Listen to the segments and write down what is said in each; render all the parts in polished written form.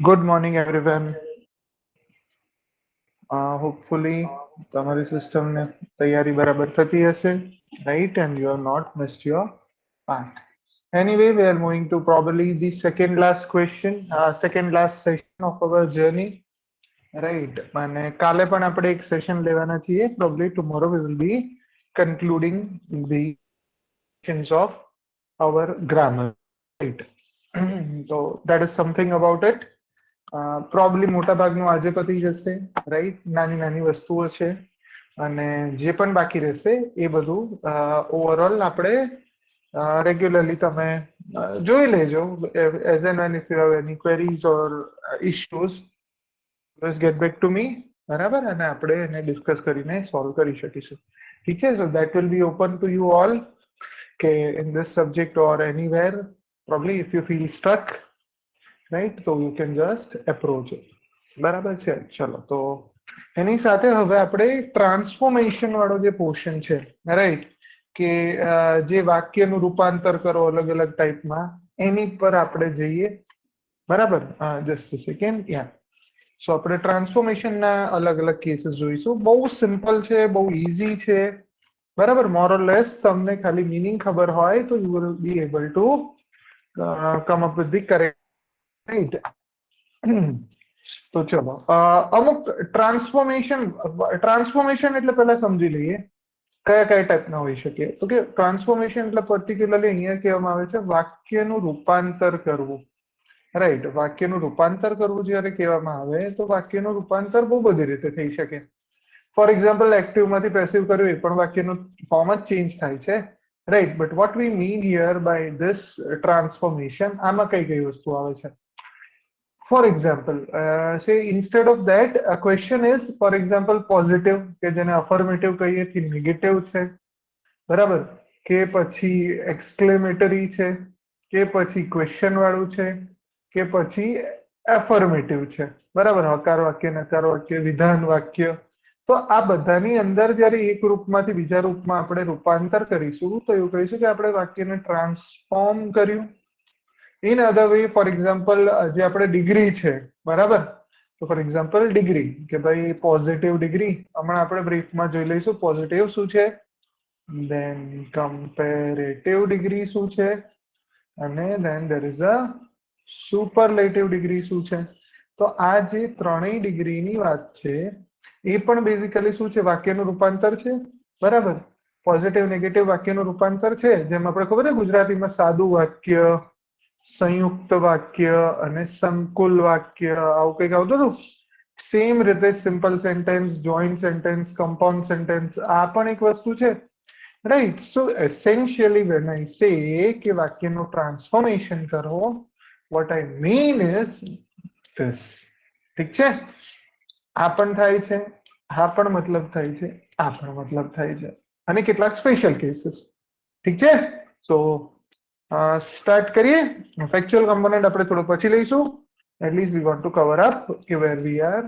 Good morning, everyone. Hopefully, તમારી system ને તૈયારી બરાબર થતી હશે, right? And you have not missed your part. Anyway, we are moving to probably the second last question, second last session of our journey, right? અને કાલે પણ આપણે એક સેશન લેવાના છીએ. Probably tomorrow we will be concluding the sections of our grammar, right? So that is something about it. Probably મોટા ભાગનું આજે પતી જશે, રાઈટ? નાની નાની વસ્તુઓ છે અને જે પણ બાકી રહેશે એ બધું ઓવરઓલ આપણે રેગ્યુલરલી તમે જોઈ લેજો. As and when if you have any queries or issues, please get back to me, બરાબર? અને આપણે એને ડિસ્કસ કરીને સોલ્વ કરી શકીશું. ઠીક છે? So that will be open to you all કે in this subject or anywhere, probably if you feel stuck, right, તો you can just approach it. બરાબર છે? ચલો, તો એની સાથે હવે આપણે ટ્રાન્સફોર્મેશન વાળો જે પોર્શન છે, રાઈટ, કે જે વાક્યનું રૂપાંતર કરો અલગ અલગ ટાઈપમાં, એની પર આપણે જઈએ. બરાબર? જસ્ટ સેકન્ડ, યા. સો આપણે ટ્રાન્સફોર્મેશનના અલગ અલગ કેસીસ જોઈશું. બહુ સિમ્પલ છે, બહુ ઇઝી છે. બરાબર? મોર ઓર લેસ તમને ખાલી મિનિંગ ખબર હોય તો you will be able to come up with the correct, right? તો ચલો, અમુક ટ્રાન્સફોર્મેશન એટલે પહેલા સમજી લઈએ કયા કયા ટાઈપના હોઈ શકે. તો કે ટ્રાન્સફોર્મેશન એટલે પર્ટિક્યુલરલી અહીંયા કહેવામાં આવે છે વાક્યનું રૂપાંતર કરવું, રાઈટ? વાક્યનું રૂપાંતર કરવું જ્યારે કહેવામાં આવે તો વાક્યનું રૂપાંતર બહુ બધી રીતે થઈ શકે. ફોર એક્ઝામ્પલ, એક્ટિવમાંથી પેસિવ કર્યું એ પણ વાક્યનું ફોર્મ જ ચેન્જ થાય છે, right? But what we mean here by this transformation, આમાં કઈ કઈ વસ્તુ આવે છે? For example, say instead of that, a question is, for example, positive, કે જેને affirmative કહીએ કે negative છે, બરાબર? કે પછી exclamatory છે, કે પછી question વાળું છે, કે પછી affirmative છે, બરાબર? હકાર વાક્ય, નકાર વાક્ય, વિધાન વાક્ય. તો આ બધાની અંદર જ્યારે એક રૂપમાંથી બીજા રૂપમાં આપણે રૂપાંતર કરીશું તો એવું કહીશું કે આપણે વાક્યને ટ્રાન્સફોર્મ કર્યું. In other way, for example, જે આપણે ડિગ્રી છે, બરાબર? તો ફોર એક્ઝામ્પલ ડિગ્રી, કે ભાઈ પોઝિટિવ ડિગ્રી, હમણાં આપણે બ્રીફમાં જોઈ લઈશું પોઝિટિવ શું છે, દેન કમ્પેરેટિવ ડિગ્રી શું છે, અને then there is a superlative degree શું છે. તો આ જે ત્રણેય ડિગ્રીની વાત છે એ પણ બેઝિકલી શું છે? વાક્યનું રૂપાંતર છે, બરાબર? પોઝિટિવ નેગેટિવ વાક્યનું રૂપાંતર છે, જેમ આપણે ખબર છે ગુજરાતીમાં સાદું વાક્ય, સંયુક્ત વાક્ય અને સંકુલ વાક્ય, આવું કંઈક આવતું હતું. સેમ રીતે simple sentence, joint sentence, compound sentence, આ પણ એક વસ્તુ છે, right? So essentially when I સે કે વાક્યનું ટ્રાન્સફોર્મેશન કરો, what I mean is this. ઠીક છે? આ પણ થાય છે, આ પણ મતલબ થાય છે, આ પણ મતલબ થાય છે, અને કેટલાક સ્પેશિયલ કેસીસ. ઠીક છે? સો સ્ટાર્ટ કરીએ. ફેક્ચ્યુઅલ કમ્પોનન્ટ આપણે થોડો પછી લઈશું. At least we want to cover up કે where we are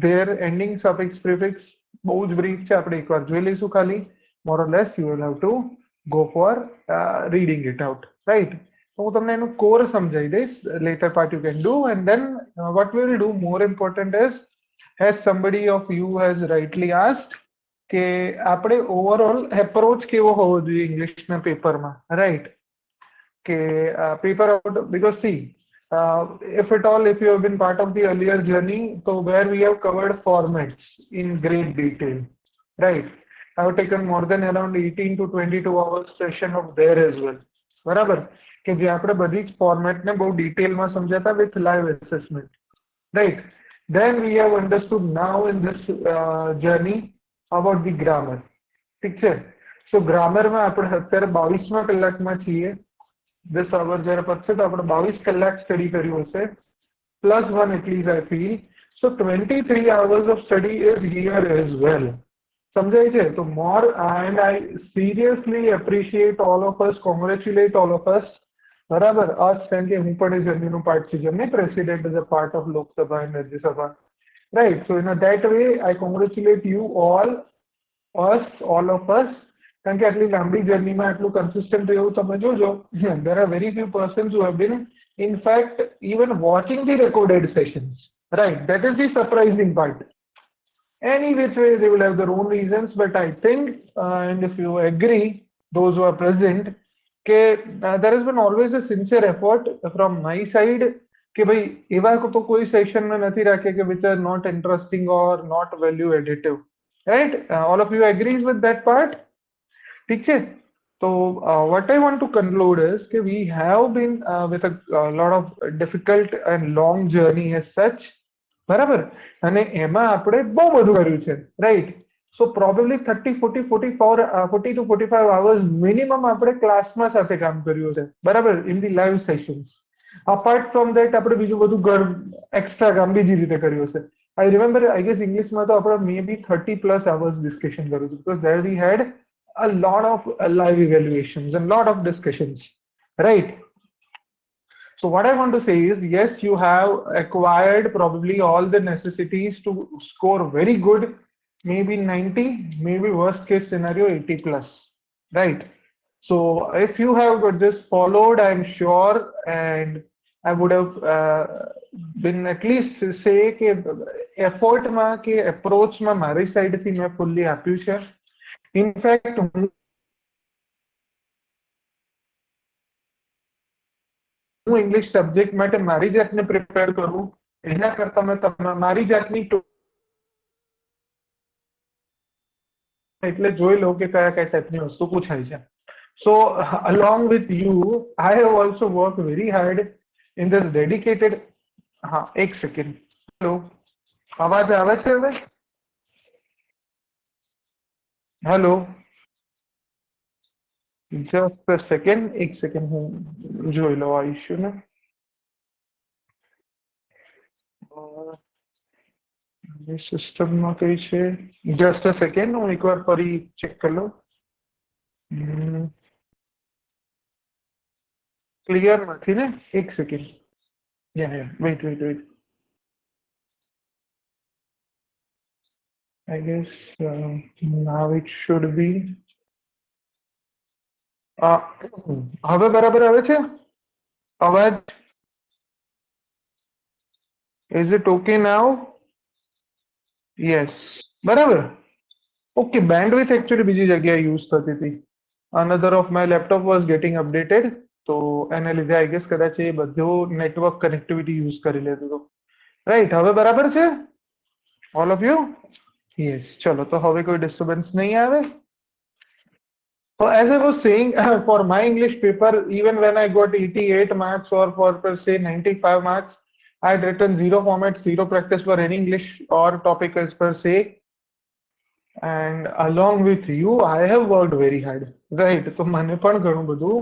there. Ending, suffix, prefix બહુ જ બ્રીફ છે, આપણે એકવાર જોઈ લઈશું ખાલી. More or less you will have to go for reading it out, right? તો હું તમને એનું કોર સમજાવી દઈશ. Later part you can do, and then what we will do, more important is, as somebody of you has rightly asked, કે આપણે overall approach કેવો હોવો જોઈએ ઇંગ્લિશના પેપરમાં, રાઈટ? કે paper out, because see, if at all, if you have been part of the earlier journey, so where we have covered formats in great detail, right? I have taken more than around 18 to 22 hours session of there as well, બરાબર? કે જે આપણે બધી જ ફોર્મેટને બહુ ડિટેલમાં સમજાતા with live assessment, right? Then we have understood now in this journey about the grammar. ઠીક છે? સો ગ્રામરમાં આપણે અત્યારે 22મા કલાકમાં છીએ. 10 અવર જ્યારે પતશે તો આપણે 22 કલાક સ્ટડી કર્યું હશે, +1 at least I feel. So 23 hours of study is here as well. સમજાય છે? તો more, and I seriously appreciate all of us, congratulate all of us, બરાબર? અસ કારણ કે હું પણ એ જર્નીનું પાર્ટ છું, જેમને president is a part of Lok Sabha and Rajya Sabha, right? So in that way I congratulate you all, us, all of અસ. કારણ કે આટલી લાંબી જર્નીમાં આટલું કન્સિસ્ટન્ટ રહેવું તમે જોજો. There are very few persons who have been In fact, even watching the recorded sessions, right? That is the surprising part. Any which way they will have their own reasons, but I think, and if you agree, those who are present, there has been always a sincere effort from my side કે ભાઈ એવા તો કોઈ session में નથી રાખ્યા કે which are not interesting or not value additive, right? All of you agrees with that part? ठीक છે. So what I want to conclude is that we have been with a lot of difficult and long journey as such, બરાબર, અને એમાં આપણે બહુ બધું કર્યું છે, right? So probably 30 40 44 40 to 45 hours minimum આપણે ક્લાસમાં સાથે કામ કર્યું છે, બરાબર, in the live sessions. Apart from that આપણે બીજું બધું ઘર એક્સ્ટ્રા કામ બીજી રીતે કર્યું છે. I remember, I guess ઇંગ્લિશમાં તો આપણે maybe 30 plus hours discussion કર્યું હતું, because there we had a lot of live evaluations and lot of discussions, right? So what I want to say is, yes, you have acquired probably all the necessities to score very good, maybe 90, maybe worst case scenario 80 plus, right? So if you have got this followed, I'm sure, and I would have been at least say કે effort માં કે approach માં મારી side થી મેં fully આપ્યું છે. In fact, હું ઇંગ્લિશ સબ્જેક્ટ માટે મારી જાતને પ્રિપેર કરું એના કરતા મેં મારી જાતની એટલે જોઈ લો કે કયા કયા ટાઈપની વસ્તુ પૂછાય છે. So along with you, I have also worked very hard in this dedicated. હા, એક સેકન્ડ. હેલો, અવાજ આવે છે હવે? હેલો, જસ્ટ અ સેકન્ડ, એક સેકન્ડ, હું જોઈ લઉં આ ઇશ્યુ ને. સિસ્ટમમાં કઈ છે? જસ્ટ અ સેકન્ડ, હું એકવાર ફરી ચેક કરી લઉં. ક્લિયર નથી ને? એક second. Yeah, wait. I guess now it should be. હવે બરાબર આવે છે અવાજ? Is it okay now? Yes, બરાબર. Okay, bandwidth actually બીજી જગ્યાએ યુઝ થતી હતી. Another of my laptop was getting updated, તો એને લીધે I guess કદાચ એ બધું નેટવર્ક કનેક્ટિવિટી યુઝ કરી લેતું હતું. રાઈટ, હવે બરાબર છે all of you? Yes, ચલો તો હવે કોઈ ડિસ્ટર્બન્સ નહીં આવે. So as I was saying, for my English paper, even when I got 88 marks or for per say 95 marks, I had written zero format, zero practice for any English or topic as per se. And along with you, I have worked very hard, right? તો મને પણ ઘણું બધું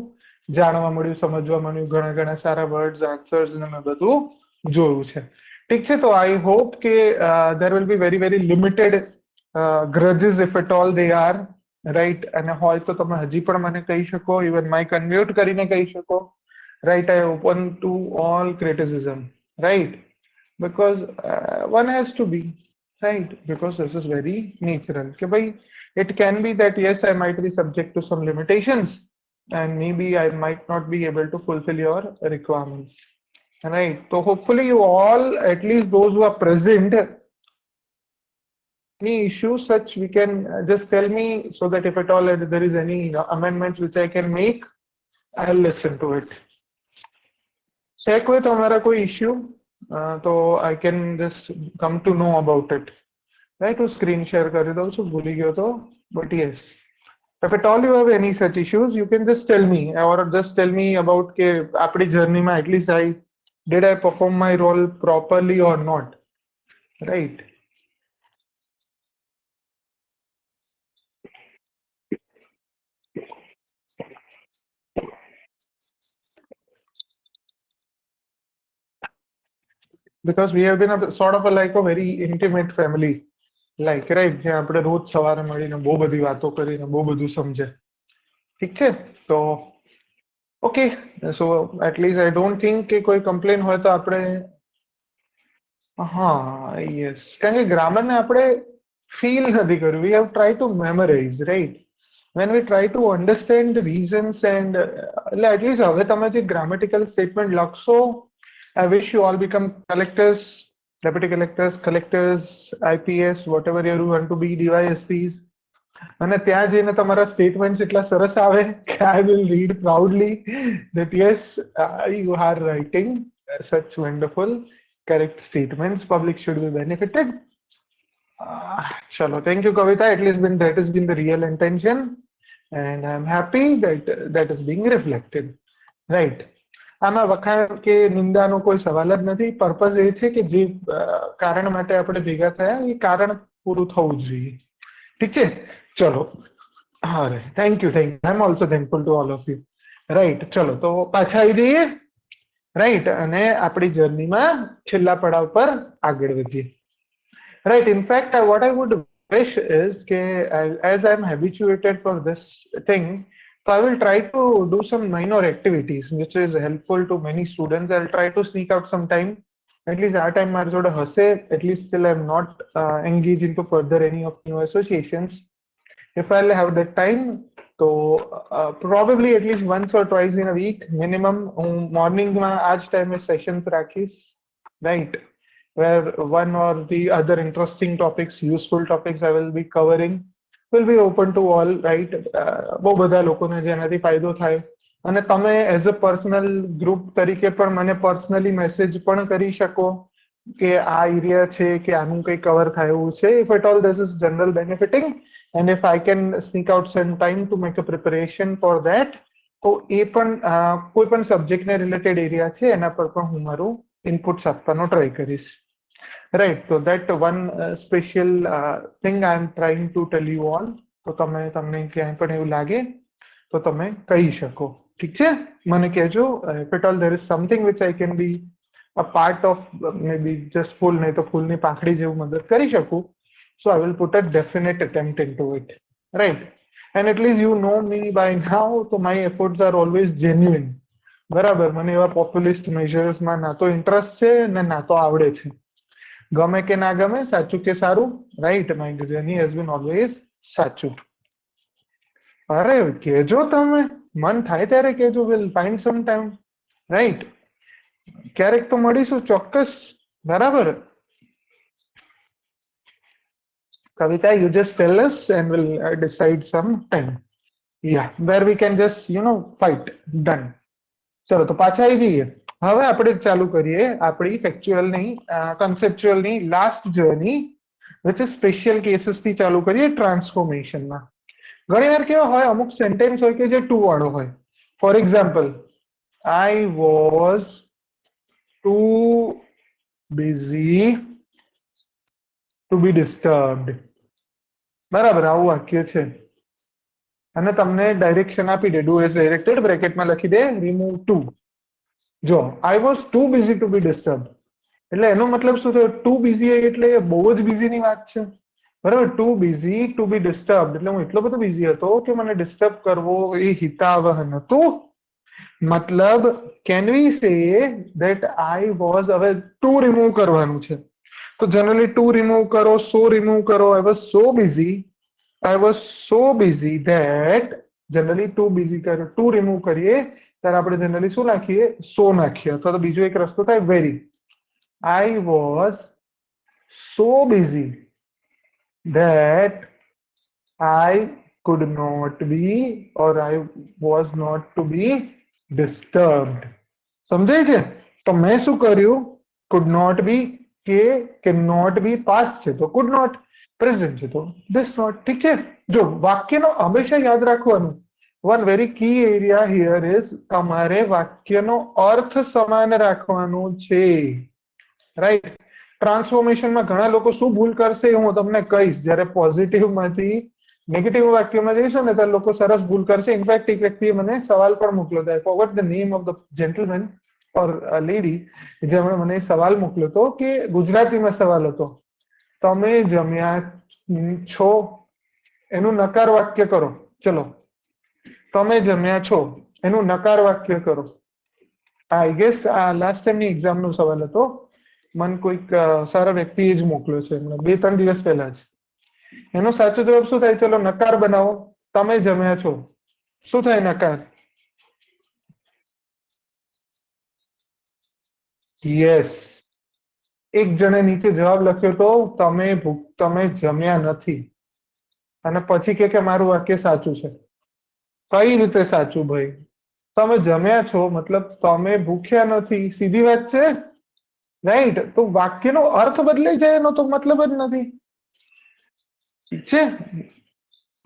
જાણવા મળ્યું, સમજવા મળ્યું, ઘણા સારા વર્ડ્સ, આન્સર્સ ને મેં બધું જોયું છે. ઠીક છે, તો I hope કે there will be very very limited grudges if at all they are, right? અને હોય તો તમે હજી પણ મને કહી શકો, even માઇક અનમ્યુટ કરીને કહી શકો, right? I open to all criticism, right? Because one has to be, right? Because this is very natural. Okay, bhai, it can be that yes, I might be subject to some limitations, and maybe I might not be able to fulfill your requirements, right? So hopefully you all, at least those who are present, any issue such we can just tell me, so that if at all there is any amendments which I can make, I'll listen to it. Check with તમારા કોઈ issue, so I can just come to know about it. Right, to screen share કરી દઉં છું, ભૂલી ગયો તો. But yes, if at all you have any such issues, you can just tell me, or just tell me about કે આપણી જર્નીમાં at least did I perform my role properly or not, right? Because we have been a sort of a like a very intimate family, like, right? જ્યાં આપણે રોજ સવારે મળીને બહુ બધી વાતો કરીને બહુ બધું સમજે. ઠીક છે, તો okay. So at least I don't think કે કોઈ કમ્પ્લેન હોય તો આપણે, હા, યસ, કારણ કે ગ્રામરને આપણે ફીલ નથી કર્યું. We have tried to memorize, right? when we try to understand the reasons and at least હવે તમે જે grammatical statement લખશો, I wish you all become collectors, deputy collectors, collectors, IPS, whatever you want to be, DYSPs. અને ત્યાં જઈને તમારા statements એટલા સરસ આવે કે I will read proudly that yes, you are writing such wonderful correct statements. Public should be benefited. Chalo, thank you, Kavita. At least that has been the real intention, and I'm happy that that is being reflected. Right. આમાં વખાણ કે નિંદાનો કોઈ સવાલ જ નથી. Purpose એ છે કે જે કારણ માટે આપણે ભેગા થયા એ કારણ પૂરું થવું જોઈએ. ઠીક છે, ચલો. હા રે, thank you. I am also thankful to all of you. Right, ચલો તો પાછા આવી જઈએ. રાઈટ, અને આપણી જર્નીમાં છેલ્લા પડાવ પર આગળ વધીએ. Right. In fact, what I would wish is as I'm habituated for this thing, so I will try to do some minor activities which is helpful to many students. I'll try to sneak out some time. At least that time મારી જોડે હશે. At least still I'm not engaged into further any of new associations. If I'll have that time, so probably at least once or twice in a week minimum morning માં આ જ ટાઈમે sessions રાખીશ. Right. Where one or the other interesting topics, useful topics I will be covering will be open to all, right? બહુ બધા લોકોને જેનાથી ફાયદો થાય. અને તમે એઝ અ પર્સનલ ગ્રુપ તરીકે પણ મને પર્સનલી મેસેજ પણ કરી શકો કે આ એરિયા છે કે આનું કંઈ કવર થાય એવું છે. If at all this is general benefiting and if I can sneak out some time to make a preparation for that, તો એ પણ કોઈ પણ સબ્જેક્ટને રિલેટેડ એરિયા છે એના પર પણ હું મારું ઇનપુટ્સ આપવાનો ટ્રાય કરીશ. Right, so that one special thing I am trying to tell you all. તો તમને ક્યાંય પણ એવું લાગે તો તમે કહી શકો. ઠીક છે, મને કહેજો. If at all there is something which I can be a part of, maybe just full નહીં તો ફૂલની પાંખડી જેવું મદદ કરી શકું, so I will put a definite attempt into it. Right, and at least you know me by now, so my efforts are always genuine. બરાબર, મને એવા પોપ્યુલિસ્ટ મેજર્સમાં ના તો ઇન્ટરેસ્ટ છે ને ના તો આવડે છે. ગમે કે ના ગમે, સાચું કે સારું, right, my journey has been always સાચું. અરે કેજો, તમે મન થાય ત્યારે કેજો. Will find some time. Right, ક્યારેક તો મળીશું ચોક્કસ. બરાબર. Kavita, you just tell us and we'll decide some time. Yeah, where we can just fight. Done. ચલો તો પાછા આવી જઈએ. હવે આપણે ચાલુ કરીએ આપણી ફેક્ચ્યુઅલની કન્સેપ્ચ્યુઅલની last journey, which is special કેસીસથી ચાલુ કરીએ ટ્રાન્સફોર્મેશનમાં. ઘણીવાર કેવા હોય, અમુક સેન્ટેન્સ હોય કે જે ટુ વાળો હોય. For example, I was too busy to be disturbed. બરાબર, આવું વાક્ય છે. અને તમને ડાયરેક્શન આપી દે, ડુ એઝ ડાયરેક્ટેડ, બ્રેકેટમાં લખી દે રિમૂવ ટુ. જો I was too busy to be disturb, એટલે એનો મતલબ શું થયો? ટુ બિઝી એટલે બહુ જ બિઝીની વાત છે. બરાબર, two busy to be disturb એટલે હું એટલો બધો બિઝી હતો કે મને ડિસ્ટર્બ કરવો એ હિતાવહ નહોતું. મતલબ can we say that I was, હવે ટુ રિમૂવ કરવાનું છે તો જનરલી ટુ રિમૂવ કરો, સો રિમૂવ કરો. I was so busy, I was so busy that, generally too busy કર્યો, ટુ રિમૂવ કરીએ ત્યારે આપણે જનરલી શું નાખીએ? સો નાખીએ. અથવા તો બીજો એક રસ્તો થાય very. I was so busy that I could not be, or I was not to be disturbed. સમજાય છે? તો મેં શું કર્યું? could not be કે cannot be past છે તો could not, પ્રેઝન્ટ છે તો this not. ઠીક છે, જો વાક્યનો હંમેશા યાદ રાખવાનું, one very key area here is, તમારે વાક્યનો અર્થ સમાન રાખવાનો છે. રાઈટ, ટ્રાન્સફોર્મેશનમાં ઘણા લોકો શું ભૂલ કરશે હું તમને કહીશ. જ્યારે પોઝિટિવમાંથી નેગેટિવ વાક્યમાં જઈશું ને ત્યારે લોકો સરસ ભૂલ કરશે. ઇનફેક્ટ એક વ્યક્તિએ મને સવાલ પણ મોકલ્યો હતો. I forgot the name of the gentleman or lady, જેમણે મને સવાલ મોકલ્યો હતો કે ગુજરાતીમાં સવાલ હતો, તમે જમ્યા છો એનું નકાર વાક્ય કરો. ચલો, તમે જમ્યા છો એનું નકાર વાક્ય કરો. આઈ ગેસ આ લાસ્ટ ટાઈમની એક્ઝામનો સવાલ હતો. મને કોઈક સારા વ્યક્તિએ જ મોકલ્યો છે, 2-3 દિવસ પહેલા જ. એનો સાચો જવાબ શું થાય? ચલો નકાર બનાવો. તમે જમ્યા છો શું થાય નકાર યસ એક જણે નીચે જવાબ લખ્યો તો તમે જમ્યા નથી અને પછી કે મારું વાક્ય સાચું છે કઈ રીતે સાચું ભાઈ તમે જમ્યા છો મતલબ તમે ભૂખ્યા નથી સીધી વાત છે રાઈટ તો વાક્યનો અર્થ બદલાઈ જાય એનો તો મતલબ જ નથી ઠીક છે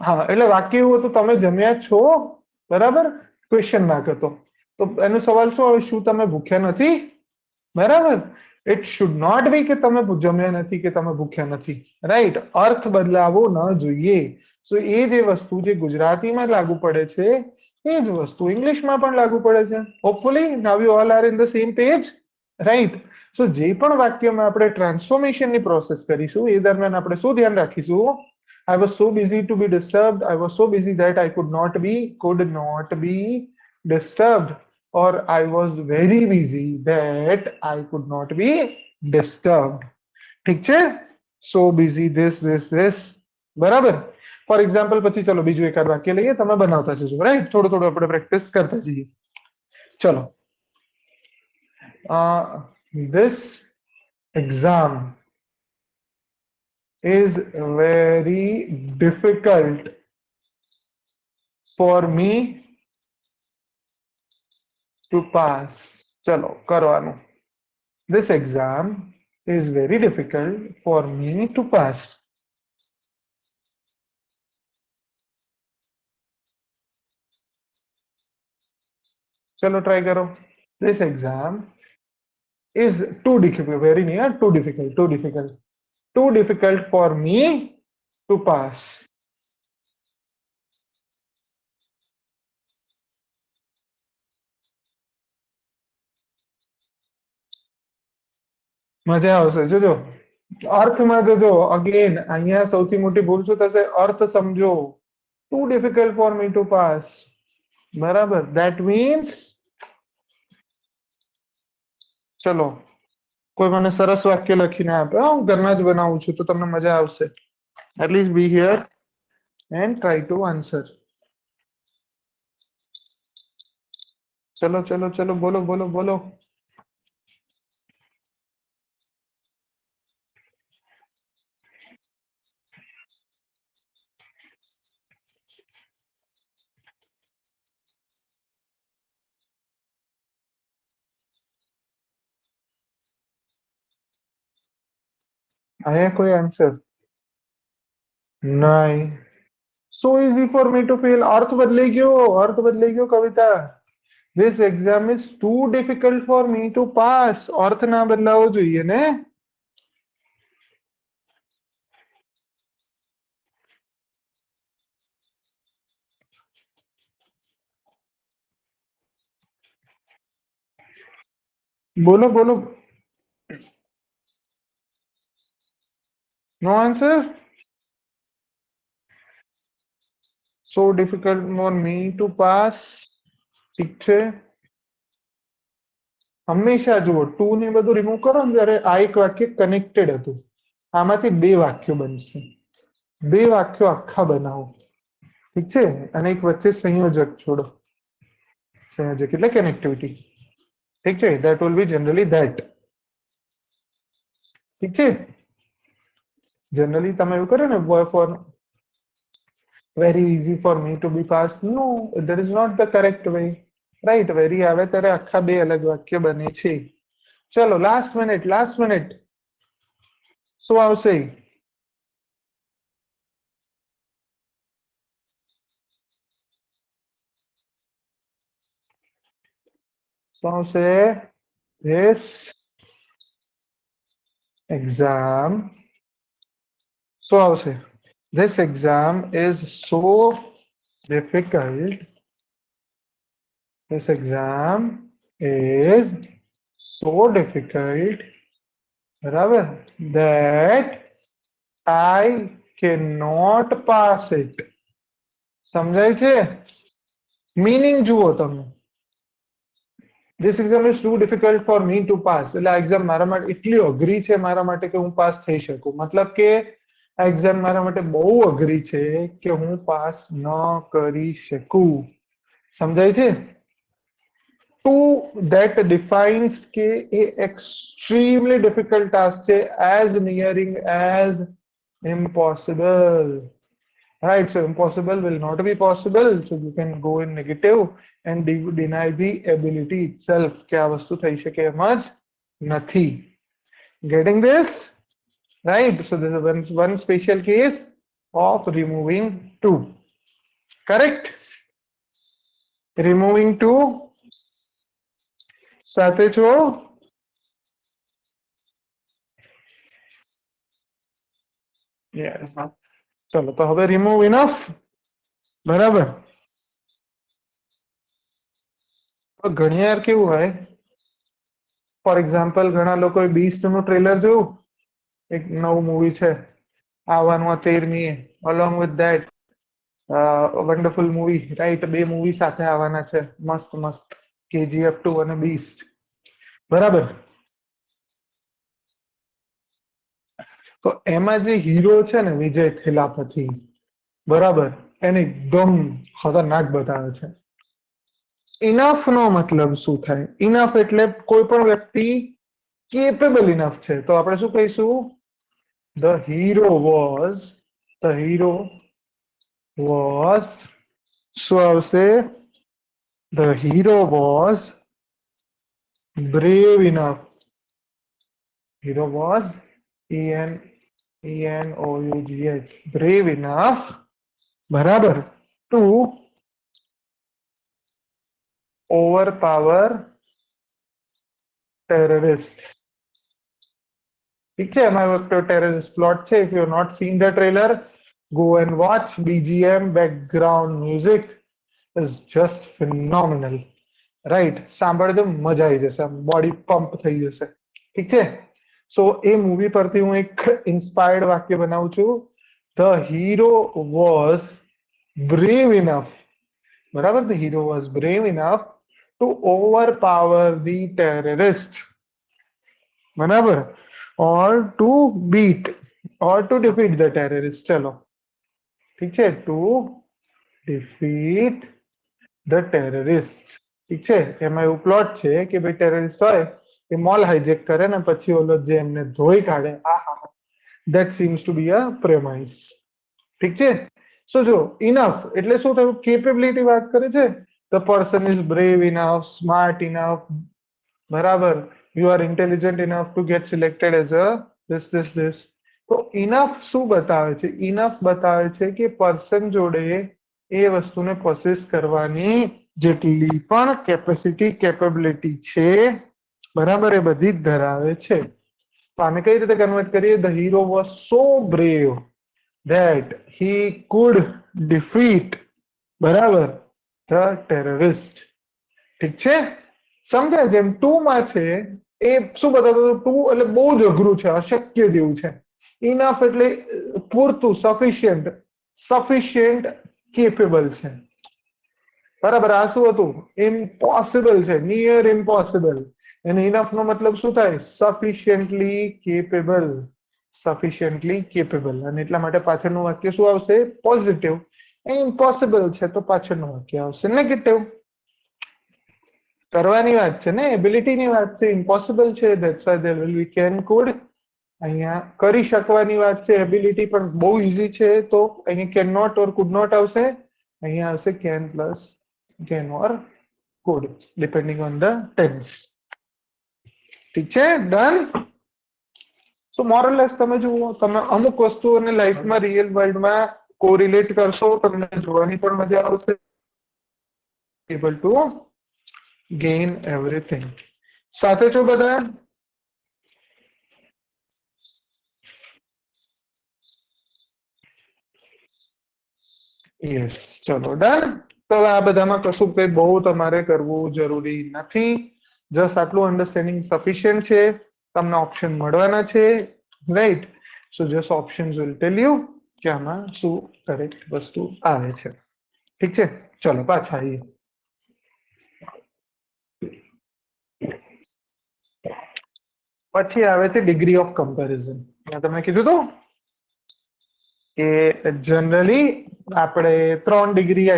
હા એટલે વાક્ય એવું હતું તમે જમ્યા છો બરાબર ક્વેશ્ચન માર્ક હતો તો એનો સવાલ શું આવે શું તમે ભૂખ્યા નથી બરાબર ઇટ શુડ નોટ બી કે તમે જમ્યા નથી કે તમે ભૂખ્યા નથી રાઈટ અર્થ બદલાવો ન જોઈએ સો એ જે વસ્તુ જે ગુજરાતીમાં લાગુ પડે છે એ જ વસ્તુ ઇંગ્લિશમાં પણ લાગુ પડે છે hopefully now you all are in the same page right so જે પણ વાક્યમાં આપણે ટ્રાન્સફોર્મેશનની પ્રોસેસ કરીશું એ દરમિયાન આપણે શું ધ્યાન રાખીશું I was so busy to be disturbed. I was so busy that I could not be disturbed. Or I was very busy that I could not be disturbed. ઠીક છે so busy this બરાબર for example પછી ચલો બીજું એકાદ વાક્ય લઈએ તમે બનાવતા જજો રાઈટ થોડું થોડું આપણે પ્રેક્ટિસ કરતા જઈએ ચલો this exam is very difficult for me to pass ચલો કરવાનું this exam is very difficult for me to pass ચલો ટ્રાય કરો this exam is too difficult very near too difficult for me to pass મજા આવશે જોજો અર્થમાં જોજો again અહીંયા સૌથી મોટી ભૂલ શું થશે અર્થ સમજો too difficult for me to pass બરાબર that means ચલો કોઈ મને સરસ વાક્ય લખીને આપે હું ઘરના જ બનાવું છું તો તમને મજા આવશે at least be here and try to answer ચલો ચલો ચલો બોલો બોલો બોલો આયા કોઈ આન્સર નહીં so easy for me to fail અર્થ બદલાઈ ગયો કવિતા this exam is too difficult for me to pass અર્થ ના બદલાવો જોઈએ ને બોલો બોલો નો answer so difficult for me to pass ઠીક છે હંમેશા જુઓ ટુ ને બધું રિમૂવ કરો ને ત્યારે આ એક વાક્ય કનેક્ટેડ હતું આમાંથી બે વાક્યો બનશે બે વાક્યો આખા બનાવો ઠીક છે અને એક વચ્ચે સંયોજક છોડો સંયોજક એટલે કનેક્ટિવિટી ઠીક છે that will be generally that ઠીક છે જનરલી તમે એવું કરો ને for very easy for me to be passed no that is not the correct way right very આવે ત્યારે આખા બે અલગ વાક્ય બને છે ચલો લાસ્ટ મિનિટ શું આવશે શું આવશે this exam શું આવશે this exam is so difficult this exam is so difficult બરાબર that I cannot pass it સમજાય છે મીનિંગ જુઓ તમે this exam is too difficult for me to pass એટલે આ એક્ઝામ મારા માટે એટલી અઘરી છે મારા માટે કે હું પાસ થઈ શકું મતલબ કે આ એક્ઝામ મારા માટે બહુ અઘરી છે કે હું પાસ ન કરી શકું. સમજાય છે? ટુ that defines કે એ extremely difficult task છે, as nearing as impossible. Right, so impossible will not be possible, so you can go in negative and deny the ability itself કે આ વસ્તુ થઈ શકે એમ જ નથી. Getting this? Right, so this is one special case of removing two. Correct? Removing two સાથે છો? Yeah. ચલો તો હવે remove enough. બરાબર. તો ઘણી વાર કેવું હોય, ફોર એક્ઝામ્પલ ઘણા લોકોએ બીસ્ટ નું ટ્રેલર જોયું, એક નવું મૂવી છે આવવાનું આ 13મી, along with that wonderful movie, right? બે મૂવી સાથે આવવાના છે, મસ્ત મસ્ત, KGF 2 અને બીસ્ટ. બરાબર. તો એમાં જે હીરો છે ને વિજય થેલાપતિ, બરાબર, એને એકદમ ખતરનાક બતાવે છે. ઇનફ નો મતલબ શું થાય? ઇનફ એટલે કોઈ પણ વ્યક્તિ કેપેબલ ઇનફ છે, તો આપણે શું કહીશું? ધ હીરો વોઝ શું આવશે? The hero was brave enough. Hero was ENOUGH, brave enough, બરાબર, to overpower terrorists. ઠીક છે, એમાં ટેરરિસ્ટ પ્લોટ છે. If you have not seen the trailer, go and watch. BGM, background music is just phenomenal. Right, સાંભળજો મજા આવી જશે, body pump થઈ જશે. ઠીક છે? સો એ મૂવી પરથી હું એક ઇન્સ્પાયર્ડ વાક્ય બનાવું છું. The hero was brave enough, બરાબર, the hero was brave enough to over power the terrorist, બરાબર, or to beat or to defeat the terrorist. ચલો ઠીક છે, ટુ ડિફીટ ધ ટેરરિસ્ટ. ઠીક છે, એમાં એવું પ્લોટ છે કે ભાઈ ટેરરિસ્ટ હોય એ મોલ હાઇજેક કરે ને પછી ઓલો જે એમને ધોઈ કાઢે, આહા, ધેટ સીમ્સ ટુ બી અ પ્રેમાઇસ. ઠીક છે? સો જો ઇનફ એટલે શું થયું? કેપેબિલિટી વાત કરે છે. The person is brave enough, smart enough, બરાબર, you are intelligent enough to get selected as a this. તો ઇનફ શું બતાવે છે? ઇનફ બતાવે છે કે પર્સન જોડે એ વસ્તુને પ્રોસેસ કરવાની જેટલી પણ કેપેસિટી, કેપેબિલિટી છે, બરાબર, એ બધી જ ધરાવે છે. તો આને કઈ રીતે કન્વર્ટ કરીએ? The hero was so brave that he could defeat, બરાબર, the terrorist. ઠીક છે? સમજાય? જેમ ટુ માં છે એ શું બતાવતું? ટુ એટલે બહુ જ અઘરું છે, અશક્ય જેવું છે. ઇનફ એટલે પૂરતું, સફિશિયન્ટ કેપેબલ છે, બરાબર. આ શું હતું? ઇમ્પોસિબલ છે, નિયર ઇમ્પોસિબલ. અને ઇનફ નો મતલબ શું થાય? સફિશિયન્ટલી કેપેબલ. અને એટલા માટે પાછળનું વાક્ય શું આવશે? પોઝિટિવ. ઇમ્પોસિબલ છે તો પાછળનું વાક્ય આવશે નેગેટિવ. કરવાની વાત છે ને, એબિલિટીની વાત છે. ઇમ્પોસિબલ છે, that's why there will be can, food. અહીંયા કરી શકવાની વાત છે, એબિલિટી પણ બહુ ઈઝી છે, તો અહીંયા can not or could not આવશે. અહીંયા આવશે can plus can or could depending on the tense. ઠીક છે? ડન. સો મોરલેસ તમે જુઓ, તમે અમુક વસ્તુઓને લાઈફમાં, રિયલ વર્લ્ડમાં કોરિલેટ કરશો, તમને જોવાની પણ મજા આવશે. Able to gain everything. સાથે છો બધા? યસ, ચલો ડન. તો આ બધામાં કશું કઈ બહુ તમારે કરવું જરૂરી નથી. જસ્ટ આટલું અન્ડરસ્ટેન્ડિંગ સફિશિયન્ટ છે. તમને ઓપ્શન મળવાના છે, right? So just options will tell you કે આમાં શું કરેક્ટ વસ્તુ આવે છે. ઠીક છે? ચલો પાછા આવીએ. પછી આવે છે ડિગ્રી ઓફ કમ્પેરિઝન. મેં તમને કીધું હતું કે જનરલી આપણે 3 ડિગ્રી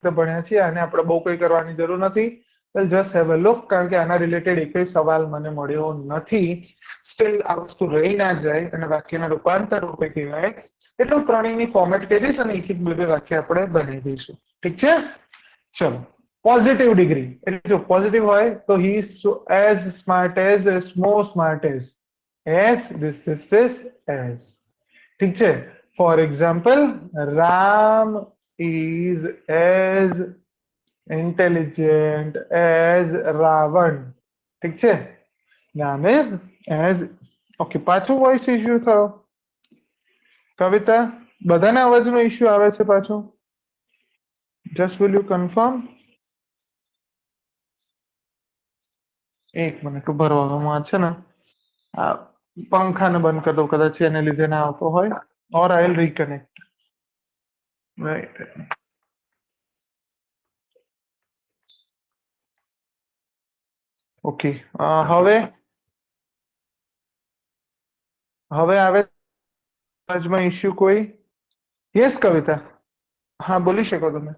ભણ્યા છીએ અને આપણે બહુ કઈ કરવાની જરૂર નથી. જસ્ટ હેવ અ લુક, કારણ કે આના રિલેટેડ એક સવાલ મને મળ્યો નથી. સ્ટીલ આ વસ્તુ રહી ના જાય અને વાક્યના રૂપાંતર રૂપે કહેવાય એટલે હું ત્રણેયની ફોર્મેટ કરી દઈશ અને એક એક બે વાક્ય આપણે બનાવી દઈશું. ઠીક છે, ચલો. પોઝિટિવ ડિગ્રી એટલે જો પોઝિટિવ હોય તો he as smart as more smart as this as. ઠીક છે. For example, Ram is as intelligent as Ravan. ઠીક છે, રામ is as. ઓકે, પાછું વોઇસ ઇશ્યુ થયો. કવિતા, બધાને અવાજનો ઇશ્યુ આવે છે પાછો? Just will you confirm? એક મિનિટ ઉભા રહો, હું છે ને આ પંખાને બંધ કરી દઉં, કદાચ એને લીધે ના આવતો હોય. ઓર આઈ વિલ રીકનેક્ટ. રાઈટ. ઓકે, હવે આવે અવાજમાં ઇશ્યુ કોઈ? યસ કવિતા, હા બોલી શકો તમે.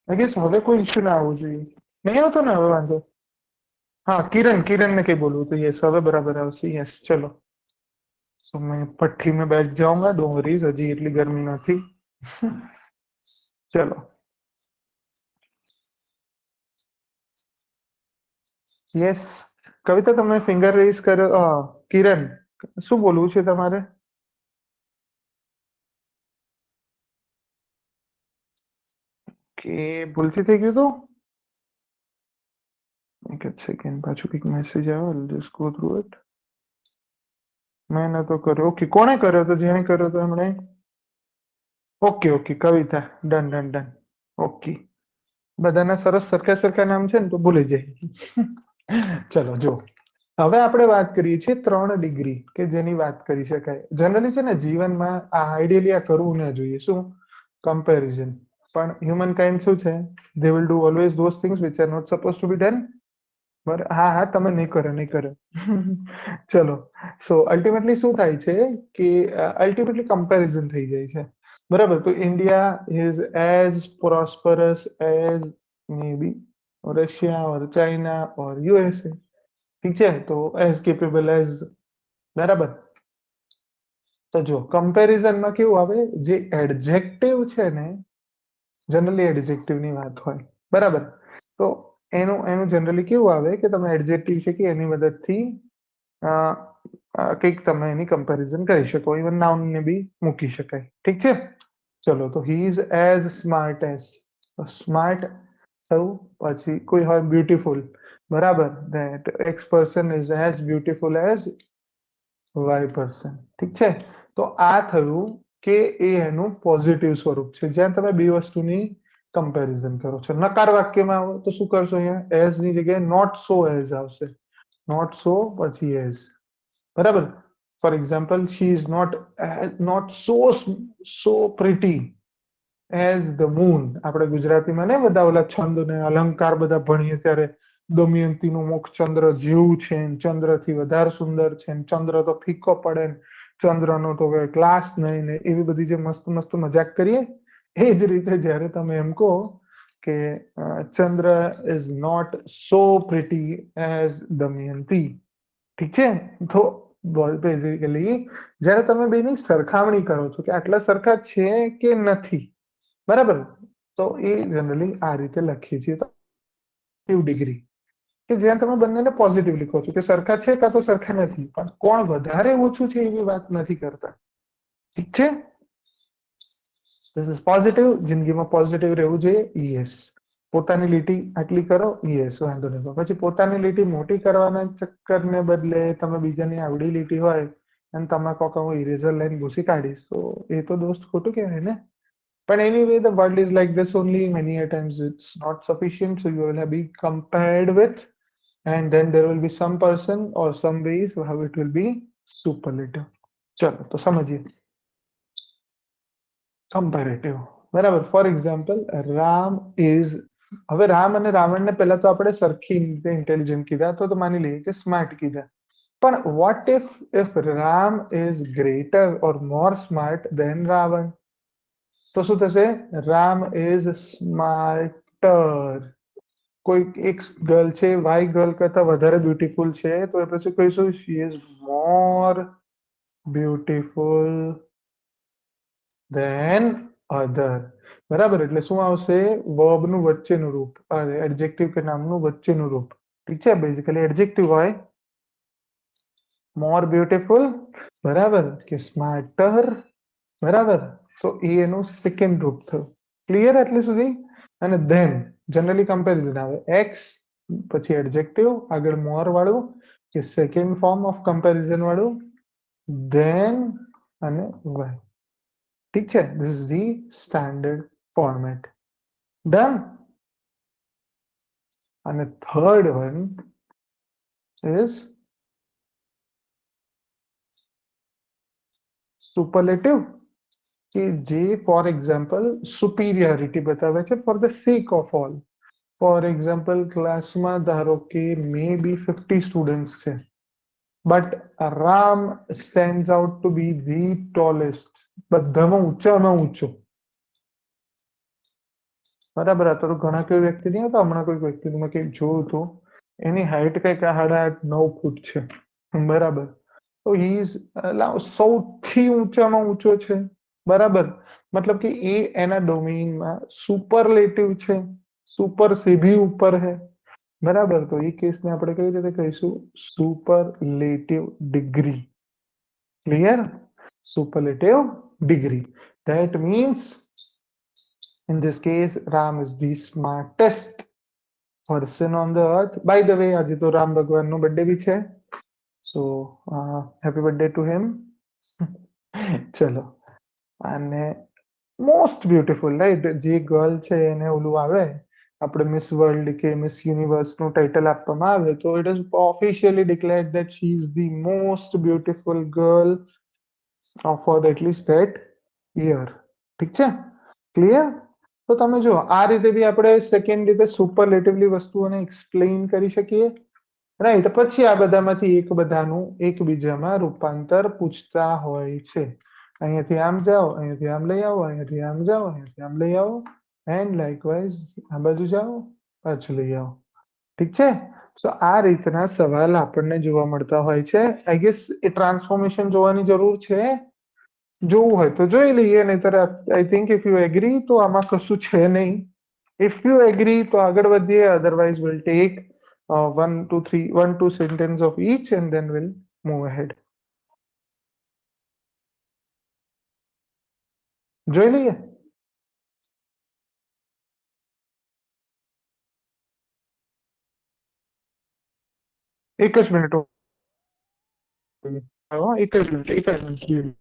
આઈ ગેસ હવે કોઈ ઇશ્યુ ના આવવું જોઈએ. નહીં આવતો ને હવે વાંધો? હા, किरण ने कहीं बोलूं तो यस હવે બરાબર આવશે. યસ, ચલો. तो मैं पट्टी में बैठ जाऊंगा, डोंट वरीज, हजी એટલી ગરમી નથી. ચલો. યસ કવિતા, તમે ફિંગર રેઝ કર્યો. કિરણ, શું બોલવું છે તમારે? કે ભૂલથી થઈ ગયું હતું? એક જ સેકન્ડ, પાછું કંઈક મેસેજ આવ્યો, જસ્ટ ગો થ્રુ ઇટ. મેં નતો કર્યો. ઓકે, કોણે કર્યો તો? જેણે કર્યો તો એમણે? ઓકે ઓકે, કવિતા, ડન ડન ડન. ઓકે, બધાના સરસ સરખા સરખા નામ છે ને તો ભૂલી જાય. ચલો જો, હવે આપણે વાત કરીએ છીએ 3 ડિગ્રી કે જેની વાત કરી શકાય. જનરલી છે ને જીવનમાં આ આઈડિયલી આ કરવું ના જોઈએ. શું? કમ્પેરિઝન. પણ હ્યુમન કાઇન્ડ શું છે? They will do always those things which are not suppose to be done. બરાબર, હા હા, તમે નહીં કરો નહીં કરો. ચલો. સો અલ્ટિમેટલી શું થાય છે કે અલ્ટિમેટલી કમ્પેરિઝન થઈ જાય છે. બરાબર, તો India is as prosperous as may be Russia or China or USA. ઠીક છે, તો એઝ કેપેબલ એઝ. બરાબર. તો જો કમ્પેરિઝનમાં કેવું આવે, જે એડજેક્ટિવ છે ને, જનરલી એડજેક્ટિવની વાત હોય. બરાબર. તો એનું જનરલી કેવું આવે કે તમે એડજેક્ટિવ છે કે એની મદદથી કંઈક તમે એની કમ્પેરિઝન કરી શકો. ઇવન નાઉન ને બી મૂકી શકાય. ઠીક છે, ચલો. તો he is as smart as. Smart થયું, પછી કોઈ હોય બ્યુટીફુલ. બરાબર, that X person is as beautiful as Y person. ઠીક છે, તો આ થયું કે એ એનું પોઝિટિવ સ્વરૂપ છે, જ્યાં તમે બે વસ્તુની કમ્પેરિઝન કરો છો. નકાર વાક્યમાં આવો તો શું કરશો? અહીંયા એઝ ની જગ્યાએ નોટ સો એઝ આવશે. નોટ સો પછી એઝ. બરાબર. For example, she is not so pretty as the moon. આપણે ગુજરાતીમાં ને બધા ઓલા છંદ ને અલંકાર બધા ભણીએ ત્યારે દમયંતીનું મુખ ચંદ્ર જેવું છે, ચંદ્રથી વધારે સુંદર છે, ચંદ્ર તો ફીકો પડે, ચંદ્રનો તો ક્લાસ નહીં, ને એવી બધી જે મસ્ત મસ્ત મજાક કરીએ, એ જ રીતે જ્યારે તમે એમ કહો કે chandra is not so pretty as Damayanti. ઠીક છે, તો બેઝિકલી જ્યારે તમે બેની સરખામણી કરો છો કે આટલા સરખા છે કે નથી. બરાબર, તો એ જનરલી આ રીતે લખીએ છીએ. તો ડિગ્રી કે જ્યાં તમે બંનેને પોઝિટિવ લીખો છો કે સરખા છે કાં તો સરખા નથી, પણ કોણ વધારે ઓછું છે એવી વાત નથી કરતા. ઠીક છે, ધીસ ઇઝ પોઝિટિવ. જિંદગીમાં પોઝિટિવ રહેવું જોઈએ. યસ. પોતાની લીટી આટલી કરો. યસ, વાંધો નહીં. પછી પોતાની લીટી મોટી કરવાના ચક્કરને બદલે તમે બીજાની આવડી લીટી હોય અને તમે કહો કે હું ઇરેઝર લઈને ભૂસી કાઢીશ, તો એ તો દોસ્ત ખોટું કહેવાય ને. But anyway, the world is like this only. Many a times it's not sufficient, so you will be compared with, and then there will be some person or some ways how it will be superlative. ચલો તો સમજીએ. Comparative. બરાબર. For example, Ram is. હવે રામ અને રાવણને પહેલા તો આપણે સરખી રીતે ઇન્ટેલિજન્ટ કીધા, તો માની લઈએ કે સ્માર્ટ કીધા. પણ what if Ram is greater or more smart than Ravan? તો શું થશે? Ram is smarter. કોઈ એક ગર્લ છે, વાય ગર્લ કરતા વધારે બ્યુટીફુલ છે, તો એ પછી કહીશું she is more beautiful than other. બરાબર, એટલે શું આવશે? વર્બ નું વચ્ચેનું રૂપ, એડજેક્ટિવ કે નામનું વચ્ચેનું રૂપ. ઠીક છે, બેઝિકલી એડજેક્ટિવ હોય મોર બ્યુટીફુલ, બરાબર, કે સ્માર્ટર, બરાબર. તો એ એનું સેકન્ડ રૂપ થયું. ક્લિયર એટલે સુધી? અને ધેન જનરલી કમ્પેરિઝન આવે એક્સ પછી એડજેક્ટિવ આગળ મોર વાળું કે સેકન્ડ ફોર્મ ઓફ કમ્પેરિઝન વાળું, ધેન અને વાય. ઠીક છે, this is the standard format. Done. અને થર્ડ વન ઇઝ સુપરલેટિવ, કે જે ફોર એક્ઝામ્પલ સુપિરિયોરિટી બતાવે છે for the sake of all. For example ક્લાસમાં ધારો કે મે બી 50 સ્ટુડન્ટ્સ છે, but Ram stand out to be the tallest, બધામાં ઊંચામાં ઊંચો. બરાબર, આ તો ઘણા કોઈ વ્યક્તિ નહીં હતા, હમણાં કોઈ વ્યક્તિ મેં કંઈક જોયું હતું, એની હાઈટ કંઈક 8.5-9 ફૂટ છે, બરાબર. તો હી ઇઝ સૌથી ઊંચામાં ઊંચો છે, બરાબર. મતલબ કે એ એના ડોમેઇનમાં સુપરલેટિવ છે, સુપર से भी ऊपर है, બરાબર. તો એ કેસને આપણે કઈ રીતે કહીશું? Superlative degree. Clear? Superlative degree. That means in this case Ram is the smartest person on the earth. By the way, આજે તો રામ ભગવાનનો બર્થડે બી છે, so happy birthday to him. ચલો, અને મોસ્ટ બ્યુટીફુલ, રાઈટ? જે ગર્લ છે એને ઓલું આવે, આપણે મિસ વર્લ્ડ કે મિસ યુનિવર્સ નું ટાઇટલ આપવામાં આવે, તો it is officially declared that she is the most beautiful girl for at least that year. ઠીક છે, ક્લિયર? તો તમે જો આ રીતે બી આપણે સેકન્ડ રીતે સુપરલેટિવલી વસ્તુઓને એક્સપ્લેન કરી શકીએ, રાઈટ? પછી આ બધામાંથી એક બધાનું એકબીજામાં રૂપાંતર પૂછતા હોય છે. અહીંયાથી આમ જાઓ, અહીંયાથી આમ લઈ આવો, અહીંયાથી આમ જાઓ, અહીંયાથી આમ લઈ આવો, એન્ડ લાઇકવાઇઝ આ બાજુ જાઓ, પાછું લઈ આવો. ઠીક છે? તો આ રીતના સવાલ આપણને જોવા મળતા હોય છે. આઈ ગેસ એ ટ્રાન્સફોર્મેશન જોવાની જરૂર છે, જોવું હોય તો જોઈ લઈએ, નહીતર I think if you agree તો આમાં કશું છે નહીં. ઇફ યુ એગ્રી તો આગળ વધીએ, otherwise will take 1 to 3 sentence of each and then will move ahead. જોઈ લઈએ. એક જ મિનિટ, એક જ મિનિટ, એક જ મિનિટ.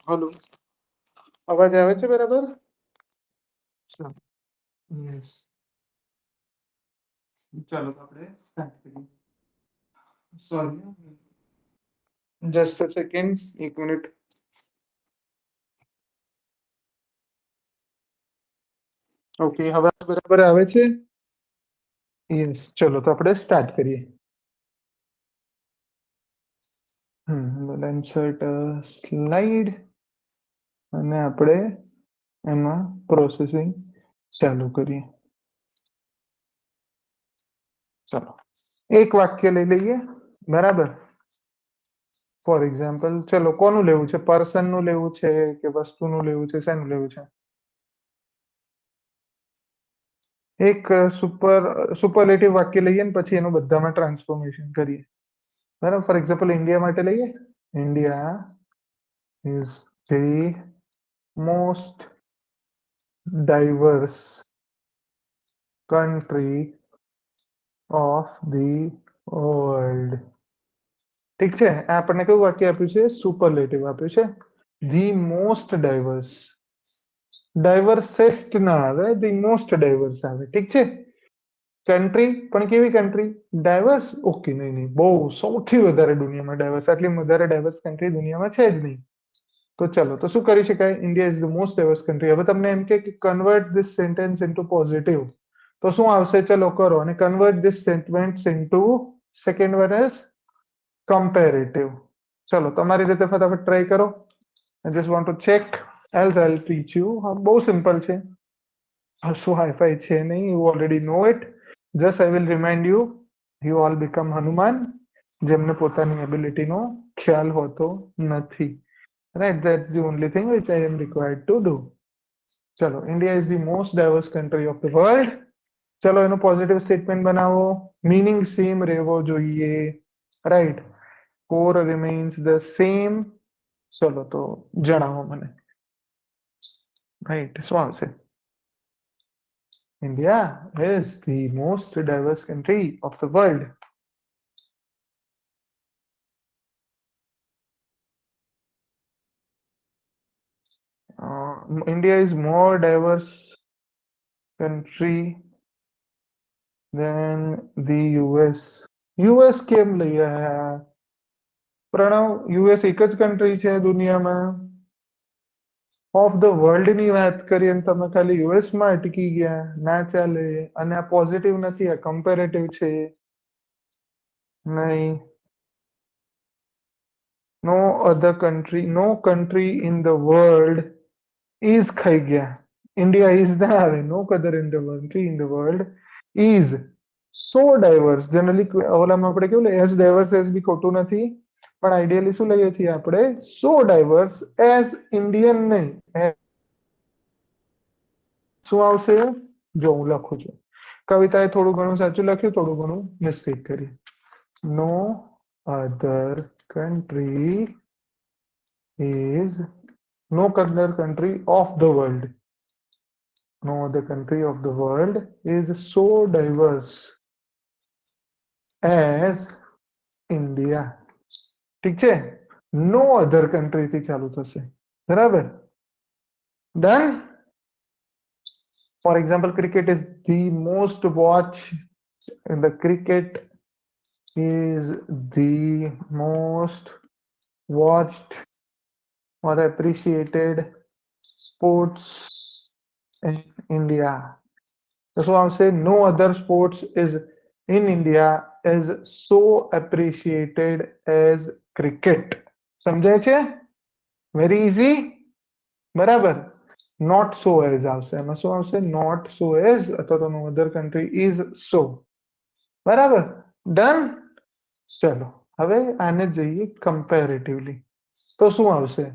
હલો, અવાજ આવે છે બરાબર? યસ, ચાલો તો આપણે સ્ટાર્ટ કરીએ. Sorry, just a second, 1 minute. Okay, હવે બરાબર આવે છે? યસ, ચલો તો આપણે સ્ટાર્ટ કરીએ. ઇન્સર્ટ સ્લાઇડ અને આપણે એમાં પ્રોસેસિંગ ચાલુ કરીએ. ચલો, એક વાક્ય લઈ લઈએ, બરાબર? ફોર એક્ઝામ્પલ, ચલો કોનું લેવું છે? પર્સન નું લેવું છે કે વસ્તુનું લેવું છે? શેનું લેવું છે? એક સુપરલેટિવ વાક્ય લઈએ ને પછી એનું બધામાં ટ્રાન્સફોર્મેશન કરીએ, બરાબર? ફોર એક્ઝામ્પલ ઇન્ડિયા માટે લઈએ. India is the most diverse country of the world. ઠીક છે, આ આપણને કયું વાક્ય આપ્યું છે? સુપરલેટિવ આપ્યું છે. The most divers. ડાયવર્સેસ્ટ ના આવે, ધી મોસ્ટ ડાયવર્સ આવે. ઠીક છે. કન્ટ્રી પણ કેવી કન્ટ્રી? ડાયવર્સ. ઓકે, નહીં નહીં, બહુ સૌથી વધારે દુનિયામાં ડાયવર્સ, આટલી વધારે ડાયવર્સ કન્ટ્રી દુનિયામાં છે જ નહીં. તો ચલો, તો શું કરી શકાય? India is the most diverse country. હવે તમને એમ કે convert this sentence into positive, તો શું આવશે? ચલો કરો, અને convert this sentence into second one is comparative. ચલો, તમારી રીતે ફટાફટ ટ્રાય કરો. I just want to check, else I teach you. હા, બહુ સિમ્પલ છે, શું હાઈફાઈ છે નહીં. You already know it. Just I will remind you. You all become Hanuman, જેમને પોતાની એબિલિટીનો ખ્યાલ હોતો નથી. Right, that's the only thing which I am required to do. ચલો, India is the most diverse country of the world. ચલો, એનું positive statement બનાવો. મીનિંગ સેમ રહેવો જોઈએ, right? Core remains the same. ચલો તો જણાવો મને, રાઈટ, શું આવશે? India is the most diverse country of the world. India is more diverse country than the US. US કેમ લઈ આયા? પ્રણવ, યુએસ એક જ કન્ટ્રી છે દુનિયામાં. ઓફ ધ વર્લ્ડ ની વાત કરીએ અને તમે ખાલી યુએસ માં અટકી ગયા, ના ચાલે. અને આ પોઝિટિવ નથી, આ કમ્પેરેટિવ છે. નહીં. No other country, no country in the world is ખાઈ ગયા. ઇન્ડિયા ઇઝ ના આવે. No other in the country in the world is so diverse. Generally ઓલામાં આપણે કેવું એઝ ડાયવર્સ એઝ બી ખોટું નથી, પણ આઈડિયલી શું લઈએ છીએ આપણે? સો ડાયવર્સ એઝ ઇન્ડિયન નહીં. શું આવશે? જો હું લખું છું, કવિતાએ થોડું ઘણું સાચું લખ્યું, થોડું ઘણું મિસ્ટેક કરી. No other country is no other country of the world. No other country of the world is so diverse as India. ઠીક છે, નો અધર કન્ટ્રી થી ચાલુ થશે, બરાબર? Done. For example, cricket is the most watch, the cricket is the most watched or appreciated sports in India. તો શું આવશે? No other sports is in India is so appreciated as cricket. સમજાય છે? Very easy, બરાબર? Not so as આવશે. એમાં શું આવશે? નોટ સો એઝ, અથવા તો નો અધર કન્ટ્રી ઇઝ સો. બરાબર, ડન. ચલો, હવે આને જઈએ કમ્પેરેટિવલી. તો શું આવશે?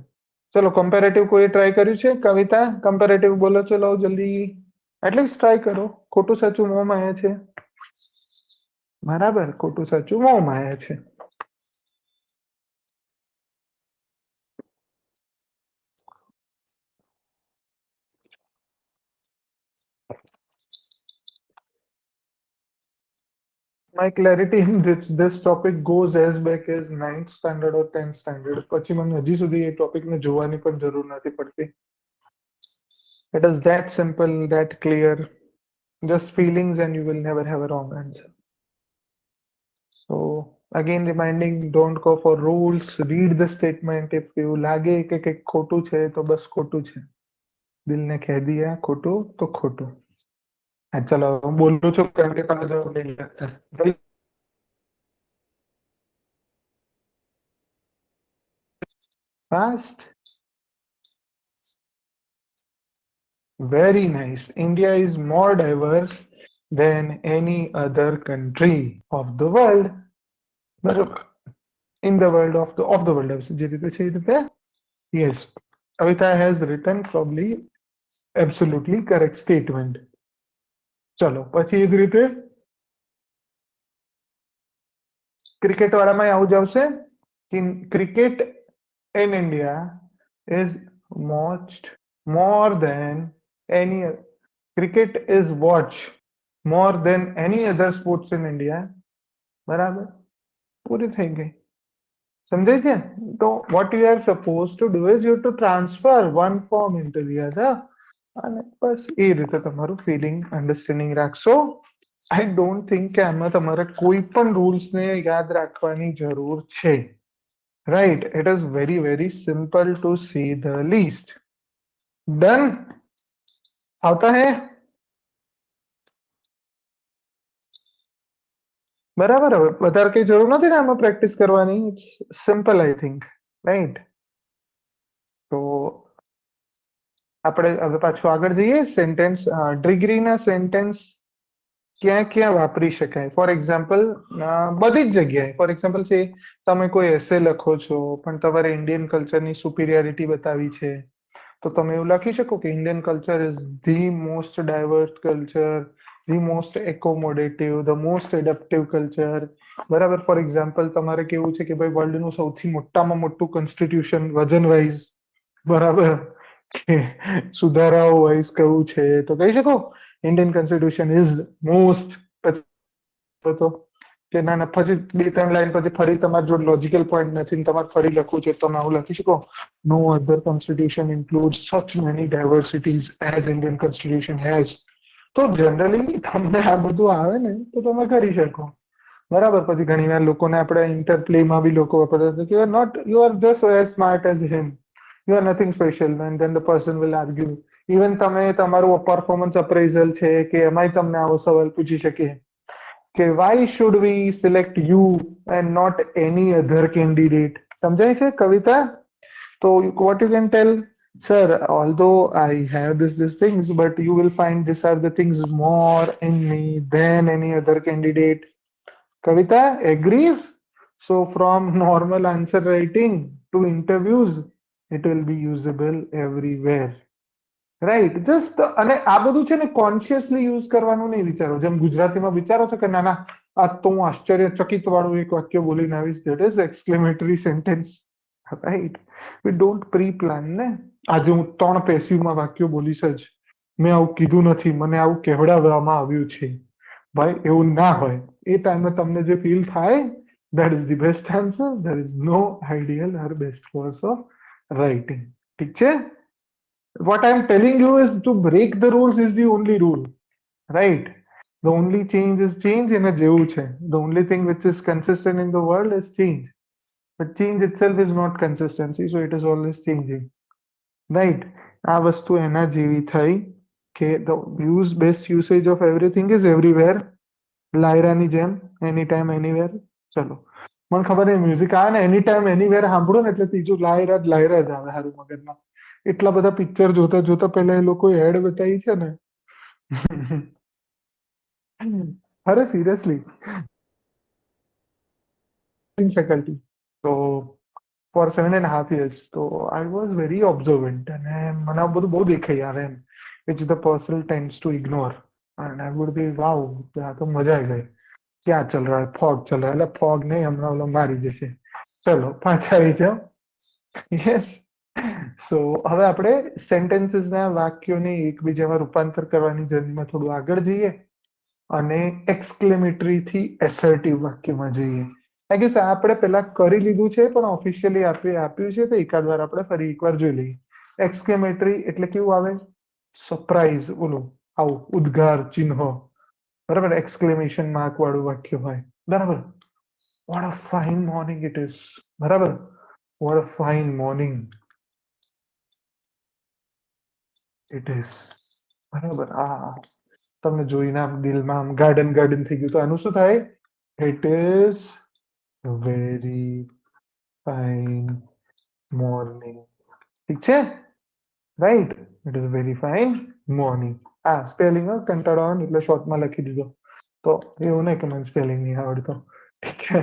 ચલો, કમ્પેરેટિવ કોઈ ટ્રાય કર્યું છે? કવિતા, કમ્પેરેટિવ બોલો, ચલો જલ્દી. એટલીસ્ટ ટ્રાય કરો. ખોટું સાચું મોંમાં આવ્યા છે, બરાબર? ખોટું સાચું મોંમાં આવ્યા છે. My clarity in this topic goes as back as 9th standard or 10th standard. પછી મને હજી સુધી એ ટોપિક ને જોવાની પણ જરૂર નથી પડતી. It is that simple, that clear. Just feelings and you will never have a wrong answer. So again reminding, don't go for rules. Read the statement. If you લાગે કે કંઈક ખોટું છે તો બસ ખોટું છે. દિલને કહે દિયા ખોટું તો ખોટું. હા ચલો હું બોલું છું કારણ કે તમે જવાબ નહીં લખતા. Fast. Very nice. India is more diverse than any other country of the world. બરોબર. In the world of the world. જે રીતે છે એ રીતે. Yes. Avita has written probably absolutely correct statement. ચલો પછી એ જ રીતે ક્રિકેટ વાળામાં આવું જ આવશે કે cricket in India is watched more than any cricket is watched more than any other sports in India. બરાબર પૂરી થઈ ગઈ સમજાય છે તો what you are supposed to do is you have to transfer one form into the other અને બસ એ રીતે તમારું feeling understanding રાખશો. આઈ ડોન્ટ થિંક કે આમાં તમારે કોઈ પણ રૂલ્સ ને યાદ રાખવાની જરૂર છે. Right, it is very, very simple to say the least. Done? आता है? બરાબર હવે વધારે કઈ જરૂર નથી ને આમાં પ્રેક્ટિસ કરવાની. It's simple I think right. તો આપણે હવે પાછું આગળ જઈએ. સેન્ટેન્સ ડિગ્રીના સેન્ટેન્સ ક્યાં ક્યાં વાપરી શકાય. ફોર એક્ઝામ્પલ બધી જ જગ્યાએ. ફોર એક્ઝામ્પલ છે તમે કોઈ એસે લખો છો પણ તમારે ઇન્ડિયન કલ્ચરની સુપિરિયરિટી બતાવી છે તો તમે એવું લખી શકો કે Indian culture is the most diverse culture, the most accommodative, the most adaptive culture. બરાબર. ફોર એક્ઝામ્પલ તમારે કેવું છે કે ભાઈ વર્લ્ડનું સૌથી મોટામાં મોટું કોન્સ્ટિટ્યુશન વજન વાઇઝ બરાબર કે સુધારાઓ વાઇઝ કયું છે તો કહી શકો ઇન્ડિયન કોન્સ્ટિટ્યુશન ઇઝ મોસ્ટ. તો કે ના ના પછી બે ત્રણ લાઈન પછી ફરી તમારી જોડે લોજિકલ પોઈન્ટ નથી ને તમારે ફરી લખવું છે તમે આવું લખી શકો no other constitution include such many diversities as Indian constitution has. તો જનરલી તમને આ બધું આવે ને તો તમે કરી શકો. બરાબર. પછી ઘણી વાર લોકોને આપણે ઇન્ટરપ્લેમાં બી લોકો વાપરતા કે not you are just as smart as him, you are nothing special and then the person will argue. Even તમે તમારું પરફોર્મન્સ અપ્રેઝલ છે કે એમાંય તમને આવો સવાલ પૂછી શકે કે why should we select you and not any other candidate. સમજાય છે કવિતા? તો what you can tell, sir, although I have this things but you will find these are the things more in me than any other candidate. Kavita agrees? So from normal answer writing to interviews it will be usable everywhere. Right. Just અને આ બધું છે ને consciously use કરવાનું નહીં. વિચારો જેમ ગુજરાતીમાં વિચારો છો કે ના ના આ તો હું આશ્ચર્યચકિત વાળું એક વાક્ય બોલીને આવીશ that is exclamatory sentence. Right. We don't pre plan ને. આજે હું 3 પેસિવમાં વાક્યો બોલીશ જ. મેં આવું કીધું નથી, મને આવું કહેવડાવવામાં આવ્યું છે. ભાઈ એવું ના હોય. એ ટાઈમે તમને જે ફીલ થાય that is the best answer. There is no ideal or best course of writing. ઠીક છે. What I'm telling you is to break the rules is the only rule, right? The only change is change in a જેવું છે. The only thing which is consistent in the world is change. But change itself is not consistency, so it is always changing, right? આ વસ્તુ એના જેવી થઈ કે the best usage of everything is everywhere. લાયરાની જેમ એની time anywhere. ચલો મને ખબર નહીં મ્યુઝિક આવે ને એની ટાઈમ એનીવેર સાંભળો ને એટલે ત્રીજું લાયરા જ આવે હારું મગજમાં. એટલા બધા પિક્ચર જોતા જોતા પહેલા એ લોકો એડ બતાવી છે ને. અરે સિરિયસલી ફેકલ્ટી તો ફોર 7.5 years તો આઈ વોઝ વેરી ઓબ્ઝર્વન્ટ અને મને આ બધું બહુ દેખાઈ આવે એમ which the person tends to ignore and I would be wow આ તો મજા આવી ગઈ. ક્યાં ચલ રહા ફોગ ચલ રહા એટલે ફોગ નહીં હમણાં ઓલો મારી જશે. ચલો પાછા આવી જાઓ. યસ. સો હવે આપણે સેન્ટેન્સીસના વાક્યોને એકબીજામાં રૂપાંતર કરવાની જર્નીમાં થોડું આગળ જઈએ અને એક્સક્લેમેટરી થી એસર્ટિવ વાક્યમાં જઈએ. I guess આ આપણે પેલા કરી લીધું છે પણ ઓફિશિયલી આપ્યું છે તો એકાદ વાર આપણે ફરી એકવાર જોઈ લઈએ. એક્સક્લેમેટરી એટલે કેવું આવે? સરપ્રાઈઝ, ઓલું આવું ઉદ્ગાર ચિહ્ન, બરાબર, એક્સક્લેમેશન માર્ક વાળું વાક્ય હોય, બરાબર. What a fine morning it is, બરાબર. What a fine morning it is, બરાબર. આ તમને જોઈને આમ દિલમાં આમ ગાર્ડન ગાર્ડન થઈ ગયું. તો આનું શું થાય? It is very fine morning. ઠીક છે, right. It is very fine morning. આ સ્પેલિંગ કંટાળો આવે ને એટલે શોર્ટમાં લખી દીધો. તો એવું નહીં કે મને સ્પેલિંગ નહીં આવડતો. ઠીક છે,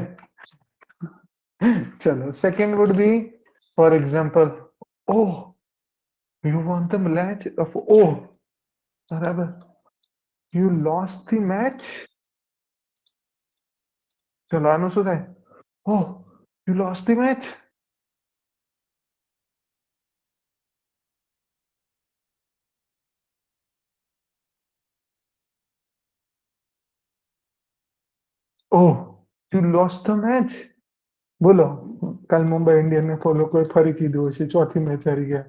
ચલો. Second would be, for example, oh you want the match of, oh, બરાબર. You lost the match. ચલો આનું શું થાય? Oh you lost the match. Oh you lost the match. બોલો, કાલ મુંબઈ ઇન્ડિયનને ફોલો કોઈ ફરી કીધું હશે, ચોથી મેચ હારી ગયા.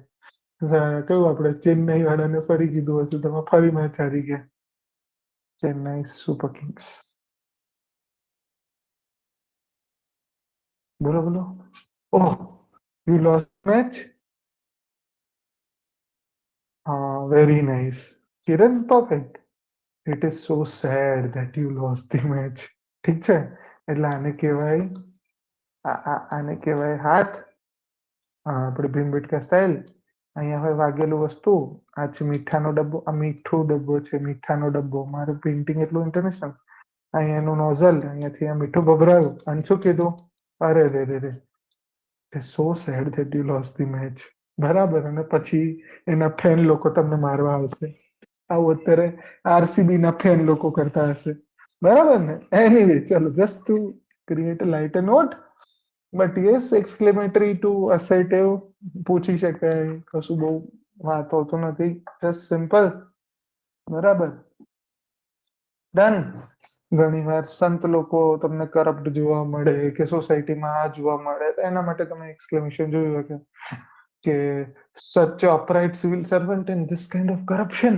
કયું આપણે ચેન્નઈ વાળાને ફરી કીધું હશે, તમે ફરી મેચ હારી ગયા. Chennai super Kings. બોલો બોલો. ઓહ યુ લોસ્ટ મેચ. હા, very nice. Kiran, perfect. It is so sad that you lost the match. ઠીક છે, એટલે આને કહેવાય, આને કહેવાય હાથ. આપણે ભીમબેટકા સ્ટાઇલ. અહીંયા હવે વાગેલું વસ્તુ. આ છે મીઠાનો ડબ્બો, આ મીઠું ડબ્બો છે, મીઠાનો ડબ્બો. મારું પ્રિન્ટિંગ એટલું ઇન્ટરનેશનલ. અહીંયા એનું નોઝલ, અહીંયાથી આ મીઠું ભભરાયું. અને શું કીધું? અરે રે રે રે, so sad that you lost the match. બરાબર. અને પછી એના ફેન લોકો તમને મારવા આવશે. આવું અત્યારે આરસીબી ના ફેન લોકો કરતા હશે, બરાબર ને? એનીવે, ચલો, just to create a light note. But yes, exclamatory to assertive પૂછી શકાય, કશું બહુ વાત હોતું નથી. જસ્ટ સિમ્પલ, બરાબર. ડન. ઘણી વાર સંત લોકો તમને કરપ્ટ જોવા મળે કે સોસાયટીમાં આ જોવા મળે, તો એના માટે તમે એક્સક્લેમેશન જોયું હશે કે such upright civil servant in this kind of corruption.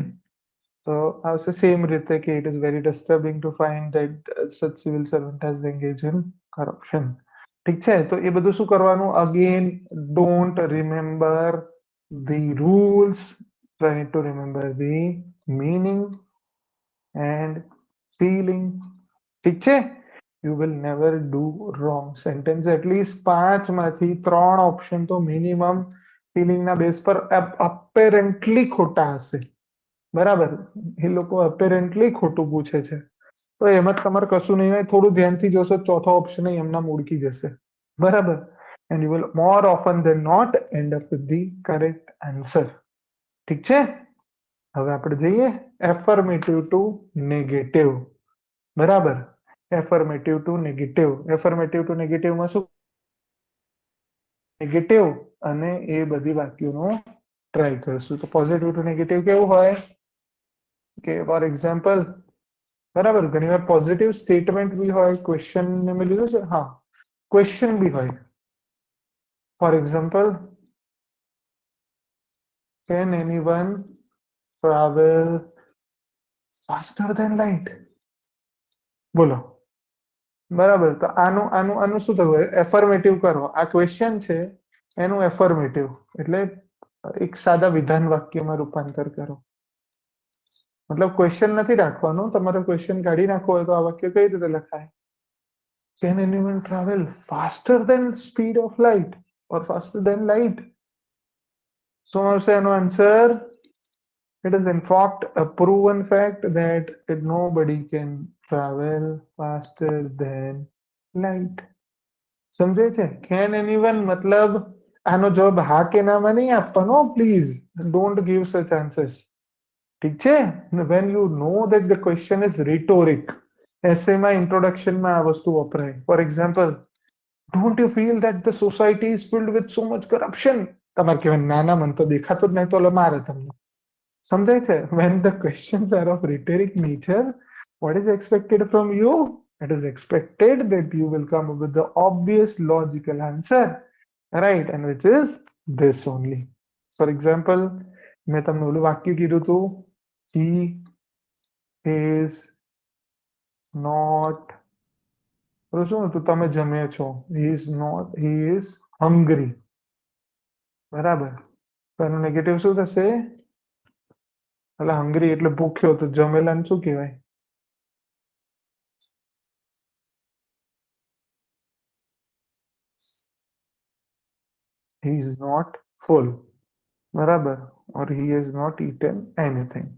તો આવશે સેમ રીતે કે it is very disturbing to find that such civil servant has engage in corruption. ઠીક છે, તો એ બધું શું કરવાનું? Again, don't remember the rules, try to remember the meaning and feeling. ઠીક છે, you will never do wrong sentence. At least 5 માંથી 3 ઓપ્શન તો મિનિમમ ફિલિંગના બેઝ પર અપેરેન્ટલી ખોટા હશે, બરાબર. એ લોકો અપેરેન્ટલી ખોટું પૂછે છે, તો એમાં તમારે કશું નહીં હોય. થોડું ધ્યાનથી જોશો, ચોથો ઓપ્શન એમના મૂળકી જશે, બરાબર. And you will more often than not end up with the correct answer. ઠીક છે, હવે આપણે જઈએ એફર્મેટિવ ટુ નેગેટિવ, બરાબર. Affirmative to negative. Affirmative to નેગેટિવમાં શું? નેગેટિવ અને એ બધી વાક્યોનો ટ્રાય કરશું. તો પોઝિટિવ ટુ નેગેટિવ કેવું હોય કે, ફોર એક્ઝામ્પલ, બરાબર, ઘણી વાર પોઝિટિવ સ્ટેટમેન્ટ બી હોય. ક્વેશ્ચન મેં લીધું છે, હા, ક્વેશ્ચન બી હોય. For example, can anyone travel faster than light? બોલો, બરાબર. તો આનું આનું આનું શું થયું? એફર્મેટિવ કરો. આ ક્વેશ્ચન છે, એનું એફર્મેટિવ એટલે એક સાદા વિધાન વાક્યમાં રૂપાંતર કરો. મતલબ ક્વેશ્ચન નથી રાખવાનું. તમારે ક્વેશ્ચન કાઢી નાખવો હોય તો આ વાક્ય કઈ રીતે લખાય? Can anyone travel faster than speed of light or faster than light? શું આવશે એનો answer? It is in fact a proven fact that nobody can travel faster than light. સમજે છે? Can anyone મતલબ આનો જવાબ હા કે નામાં નહીં આપવાનો. Please don't give such answers. ઠીક છે, when you know that the question is rhetoric, એસેમાં ઇન્ટ્રોડક્શનમાં આ વસ્તુ વપરાય. For example, don't you feel that the society is field with so much corruption? તમારે કહેવાય ના ના, મને તો દેખાતું જ નહીં, તો મારે તમને. સમજાય છે? When the questions are of rhetoric nature, What is expected from you? It is expected that you will come up with the obvious logical answer, right? And which is this only. For example, મેં તમને ઓલું વાક્ય કીધું હતું, he is not, શું હતું, તમે જમે છો, he is not, he is hungry, બરાબર. તો એનું નેગેટિવ શું થશે? એટલે હંગ્રી એટલે ભૂખ્યો, તો જમેલાને શું કહેવાય? he is not full, બરાબર, or he has not eaten anything.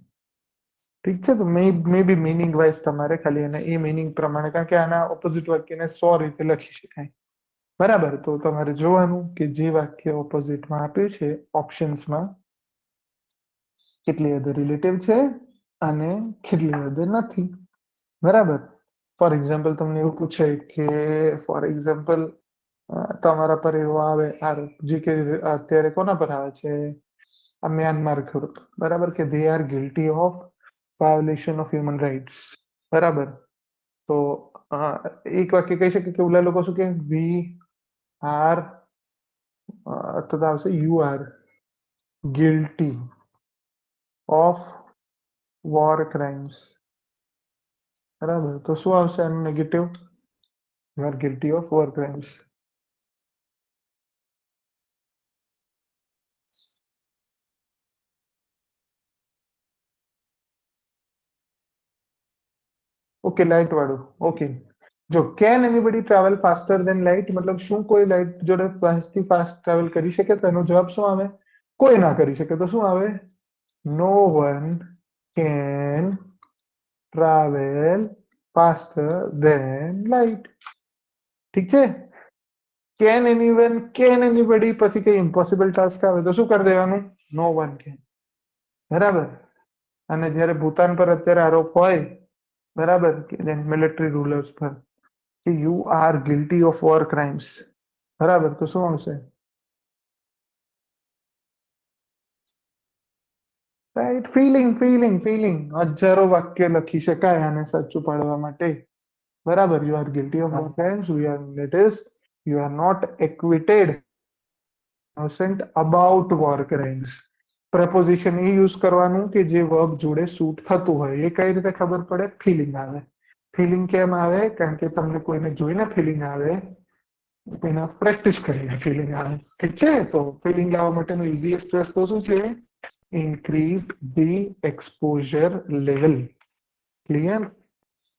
ઠીક છે. તો મે બી મીનિંગ વાઇઝ તમારે ખાલી એને એ મીનિંગ પ્રમાણે, કારણ કે આના ઓપોઝિટ વાક્યને 100 રીતે લખી શકાય, બરાબર. તો તમારે જોવાનું કે જે વાક્ય ઓપોઝિટમાં આપ્યું છે ઓપ્શન્સમાં, કેટલી હદે રિલેટિવ છે અને કેટલી હદે નથી, બરાબર. ફોર એક્ઝામ્પલ તમને એવું પૂછે કે, ફોર એક્ઝામ્પલ તમારા પર એવો આવે, જે કે અત્યારે કોના પર આવે છે, આ મ્યાનમાર ખરું, બરાબર, કે they are guilty of violation of human rights, બરાબર. તો એક વાક્ય કહી શકે કે ઓલા લોકો શું કે, વી આર, તો આવશે you are guilty of war crimes, બરાબર. તો શું આવશે આનું negative? You are guilty of war crimes. Okay, light વાળું. ઓકે, જો can anybody travel faster than light, મતલબ શું કોઈ લાઇટ જોડે ફાસ્ટથી ફાસ્ટ ટ્રાવેલ કરી શકે? તો એનો જવાબ શું આવે? કોઈ ના કરી શકે. તો શું આવે? No one can travel faster than light. ઠીક છે. કેન એનીબડી પછી કઈ ઇમ્પોસિબલ ટાસ્ક આવે તો શું કરી દેવાનું? નો વન કેન, બરાબર. અને જ્યારે ભૂતાન પર અત્યારે આરોપ હોય, બરાબર, કે મિલિટરી રૂલર્સ પર, કે you are guilty of war crimes, બરાબર, તો શું આવશે? Right, filling filling filling. હજારો વાક્ય લખી શકાય આને સાચું પાડવા માટે, બરાબર. You are guilty of war crimes, you are, that is, you are not acquitted, innocent about war crimes. Proposition A use કરવાનું કે જે વર્બ જોડે સૂટ થતું હોય. એ કઈ રીતે ખબર પડે? ફિલિંગ આવે. ફિલિંગ કેમ આવે? કારણ કે તમને કોઈને જોઈને ફિલિંગ આવે, એના પ્રેક્ટિસ કરીને ફિલિંગ આવે. ઠીક છે. તો ફિલિંગ આવવા માટેનો ઇઝીએસ્ટ રસ્તો શું છે? Increase the exposure level. Clear?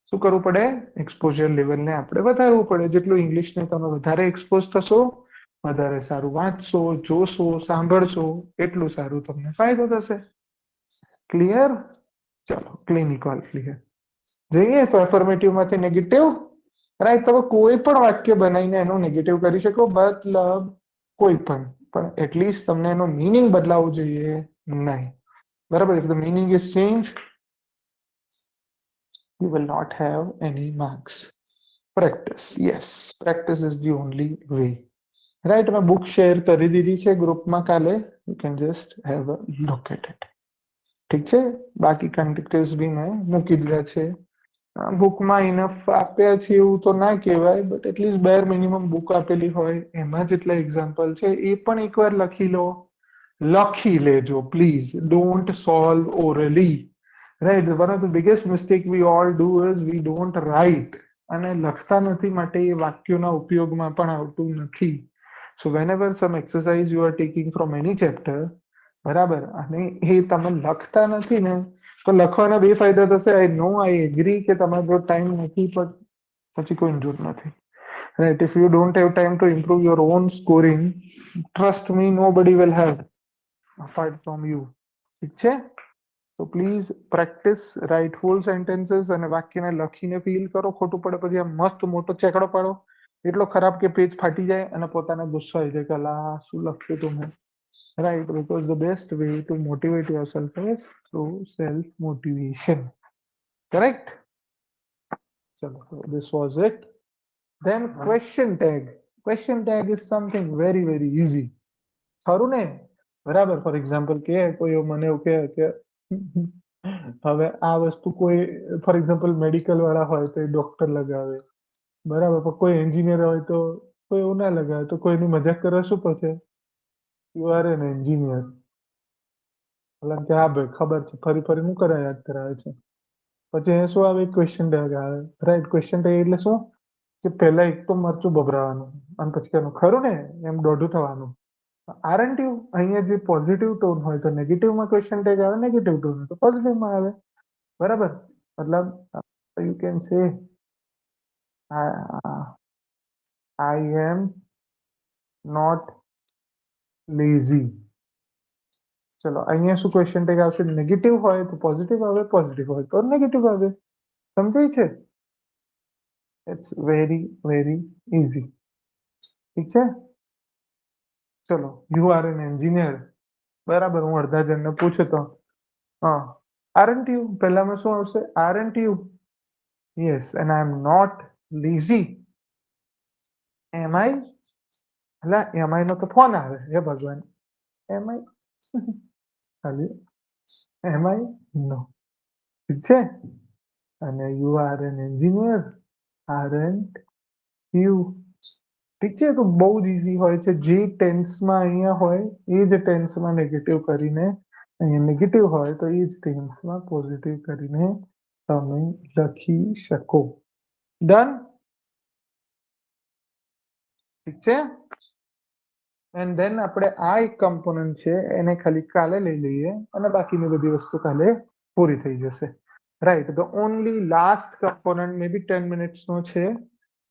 શું કરવું પડે? એક્સપોઝર લેવલને આપણે વધારવું પડે. જેટલું ઇંગ્લિશને તમે વધારે એક્સપોઝ થશો, વધારે સારું વાંચશો, જોશો, સાંભળશો, એટલું સારું તમને ફાયદો થશે. ક્લિયર? ચલો, ક્લિનિકલ ક્લિયર. જઈએ તો એફર્મેટિવ માંથી નેગેટિવ, રાઈટ. તમે કોઈ પણ વાક્ય બનાવીને એનો નેગેટિવ કરી શકો, મતલબ કોઈ પણ એટલીસ્ટ તમને એનો મીનિંગ બદલાવવું જોઈએ નહીં, બરાબર. If the meaning is change, you will not have any marks. Practice, yes, practice is the only way. Right. મેં બુક શેર કરી દીધી છે ગ્રુપમાં કાલે, you can just have a look at it. ઠીક છે. બાકી કન્ટેક્ટર્સ બી મેં મૂકી દીધા છે. બુકમાં ઇનફ આપ્યા છે એવું તો ના કહેવાય, but at least bare minimum book આપેલી હોય એમાં જેટલા એક્ઝામ્પલ છે એ પણ એકવાર લખી લો. લખી લેજો please. Don't solve orally, right. One of the biggest mistake we all do is we don't write. અને લખતા નથી માટે એ વાક્યોના ઉપયોગમાં પણ આવતું નથી. So when some exercise you are taking from any chapter, બરાબર, અને એ તમે લખતા નથી ને, તો લખવાના બે ફાયદા થશે. આઈ નો, આઈ એગ્રી કે તમારો જો ટાઈમ નથી, પણ પછી કોઈ જરૂર નથી, right. If you don't have time to improve your own scoring, trust me, nobody will have apart from you. ઠીક છે. તો please practice write full sentences, અને વાક્યને લખીને ફીલ કરો. ખોટું પડે પછી આ મસ્ત મોટો ચેકડો પાડો, એટલો ખરાબ કે પેજ ફાટી જાય અને પોતાને ગુસ્સો આવી જાય કે અલા શું લખ્યું તું મેં, right. Because the best way to motivate yourself is through self motivation. Correct? ચલો, this was it. Then question tag. Question tag is something very very easy. ખરું ને? બરાબર. ફોર એક્ઝામ્પલ કે કોઈ મને એવું કહે કે હવે આ વસ્તુ કોઈ ફોર એક્ઝામ્પલ મેડિકલ વાળા હોય તો એ ડોક્ટર લગાવે, બરાબર, પણ કોઈ એન્જિનિયર હોય તો કોઈ એવું ના લગાવે, તો કોઈની મજાક કરવા શું પછી યુ આર એન એન્જિનિયર. એટલે કે હા ભાઈ ખબર છે, ફરી ફરી હું કરે યાદ કરાવે છે. પછી અહીંયા શું આવે, ક્વેશ્ચન ટેગ આવે, રાઈટ. ક્વેશ્ચન ટેગ એટલે શું કે પહેલા એક તો મરચું ભભરાવાનું અને પછી કહેવાનું ખરું ને, એમ દોઢું થવાનું. આરન્ટ યુ, અહીંયા જે પોઝિટિવ ટોન હોય તો નેગેટિવમાં ક્વેશ્ચન ટેગ આવે, નેગેટિવ ટોન હોય તો પોઝિટિવમાં આવે, બરાબર. મતલબ you can say I am not lazy. ચલો અહીંયા શું ક્વેશ્ચન ટેગ આવશે, નેગેટિવ હોય તો પોઝિટિવ આવે, પોઝિટિવ હોય તો નેગેટિવ આવે. સમજાય છે? It's very very easy. ઠીક છે. ચલો, યુ આર એન એન્જિનિયર, બરાબર. હું અડધા જણને પૂછું તો હા, આરન્ટ યુ પહેલામાં શું આવશે, aren't you, yes, and I am not lazy. Am I, એટલે એમ આઈ નો તો ફોન આવે, હે ભગવાન, એમ આઈ ખાલી એમ આઈ નો. ઠીક છે. અને you are N engineer, aren't you. ઠીક છે. તો બહુ જ ઇઝી હોય છે. જે ટેન્સમાં અહીંયા હોય એ જ ટેન્સમાં નેગેટિવ કરીને, અહીંયા નેગેટિવ હોય તો એ જ ટેન્સમાં પોઝિટિવ કરીને તમે લખી શકો. ડન. ઠીક છે. એન્ડ ધેન આપણે આ એક કમ્પોનન્ટ છે એને ખાલી કાલે લઈ લઈએ અને બાકીની બધી વસ્તુ કાલે પૂરી થઈ જશે. Right. The only last component may be 10 મિનિટ્સનો છે.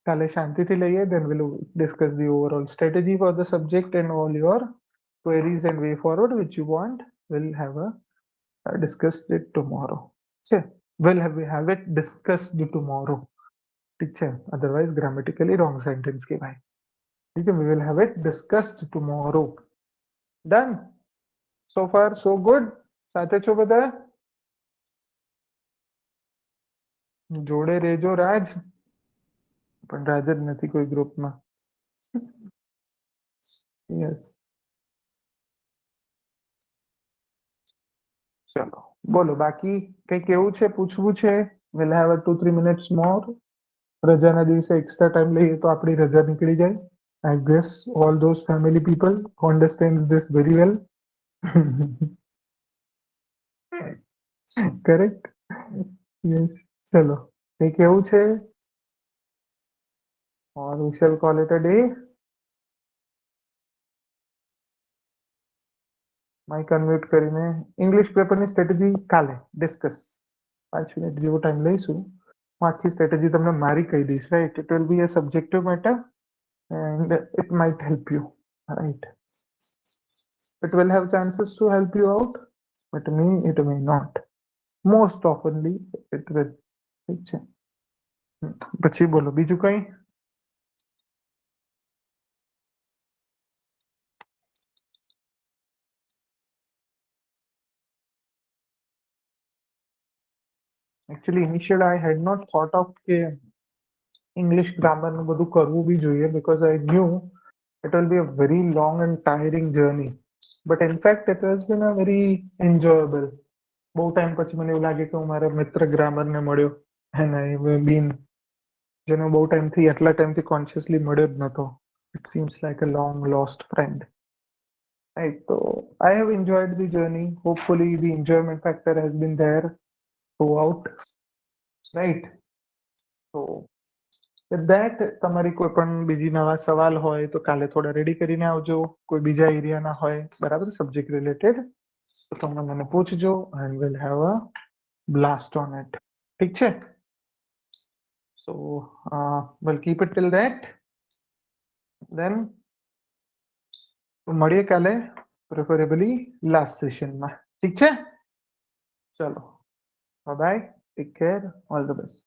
કાલે શાંતિથી લઈએ. Then we'll discuss the overall strategy for the subject and all your queries and way forward which you want. We'll have a discussed it tomorrow. છે. We have it discussed tomorrow. ઠીક છે. Otherwise grammatically wrong sentence કહેવાય. ઠીક છે. We will have it discussed tomorrow. Done. So far so good. સાથે છો બધા? જોડે રેજો રાજ. પણ રાજ જ નથી કોઈ ગ્રુપમાં. યસ. ચલો બોલો, બાકી કઈ કેવું છે, પૂછવું છે? We'll have a 2-3 minutes more. રજાના દિવસે એક્સ્ટ્રા ટાઈમ લઈએ તો આપણી રજા નીકળી જાય. I guess all those family people who understands this very well. Correct? Yes. ચલો, કઈ કેવું છે? Or we shall call it a day. Mike unmute કરીને ઇંગ્લિશ પેપરની સ્ટ્રેટેજી કાલે ડિસ્કસ. 5 મિનિટ જેવો ટાઈમ લઈશું. હું આખી સ્ટ્રેટેજી તમને મારી કહી દઈશ. Right. It will be a subjective matter and it might help you, right? It will have chances to help you out, but it may not. Most oftenly it will. ઠીક છે. પછી બોલો બીજું કઈ? Actually initially I had not thought of કે English grammar નું બધું કરવું બી જોઈએ, because I knew it will be a very long and tiring journey, but in fact it has been a very enjoyable. બહુ ટાઈમ પછી મને એવું લાગે કે હું મારા મિત્ર ગ્રામરને મળ્યો, and I have been, જેનો બહુ ટાઈમથી એટલા ટાઈમથી કોન્શિયસલી મળ્યો જ નહોતો. It seems like a long lost friend. Right. So I have enjoyed the journey. Hopefully the enjoyment factor has been there throughout. Right. So with that, તમારી કોઈ પણ બીજી નવા સવાલ હોય તો કાલે થોડા રેડી કરીને આવજો. કોઈ બીજા એરિયાના હોય, બરાબર, સબ્જેક્ટ રિલેટેડ, તો તમે મને પૂછજો and we'll have a blast on it. ઠીક છે. So we'll keep it till that. Then મળીએ કાલે, પ્રેફરેબલી લાસ્ટ સેશનમાં. ઠીક છે. ચલો, bye bye, take care, all the best.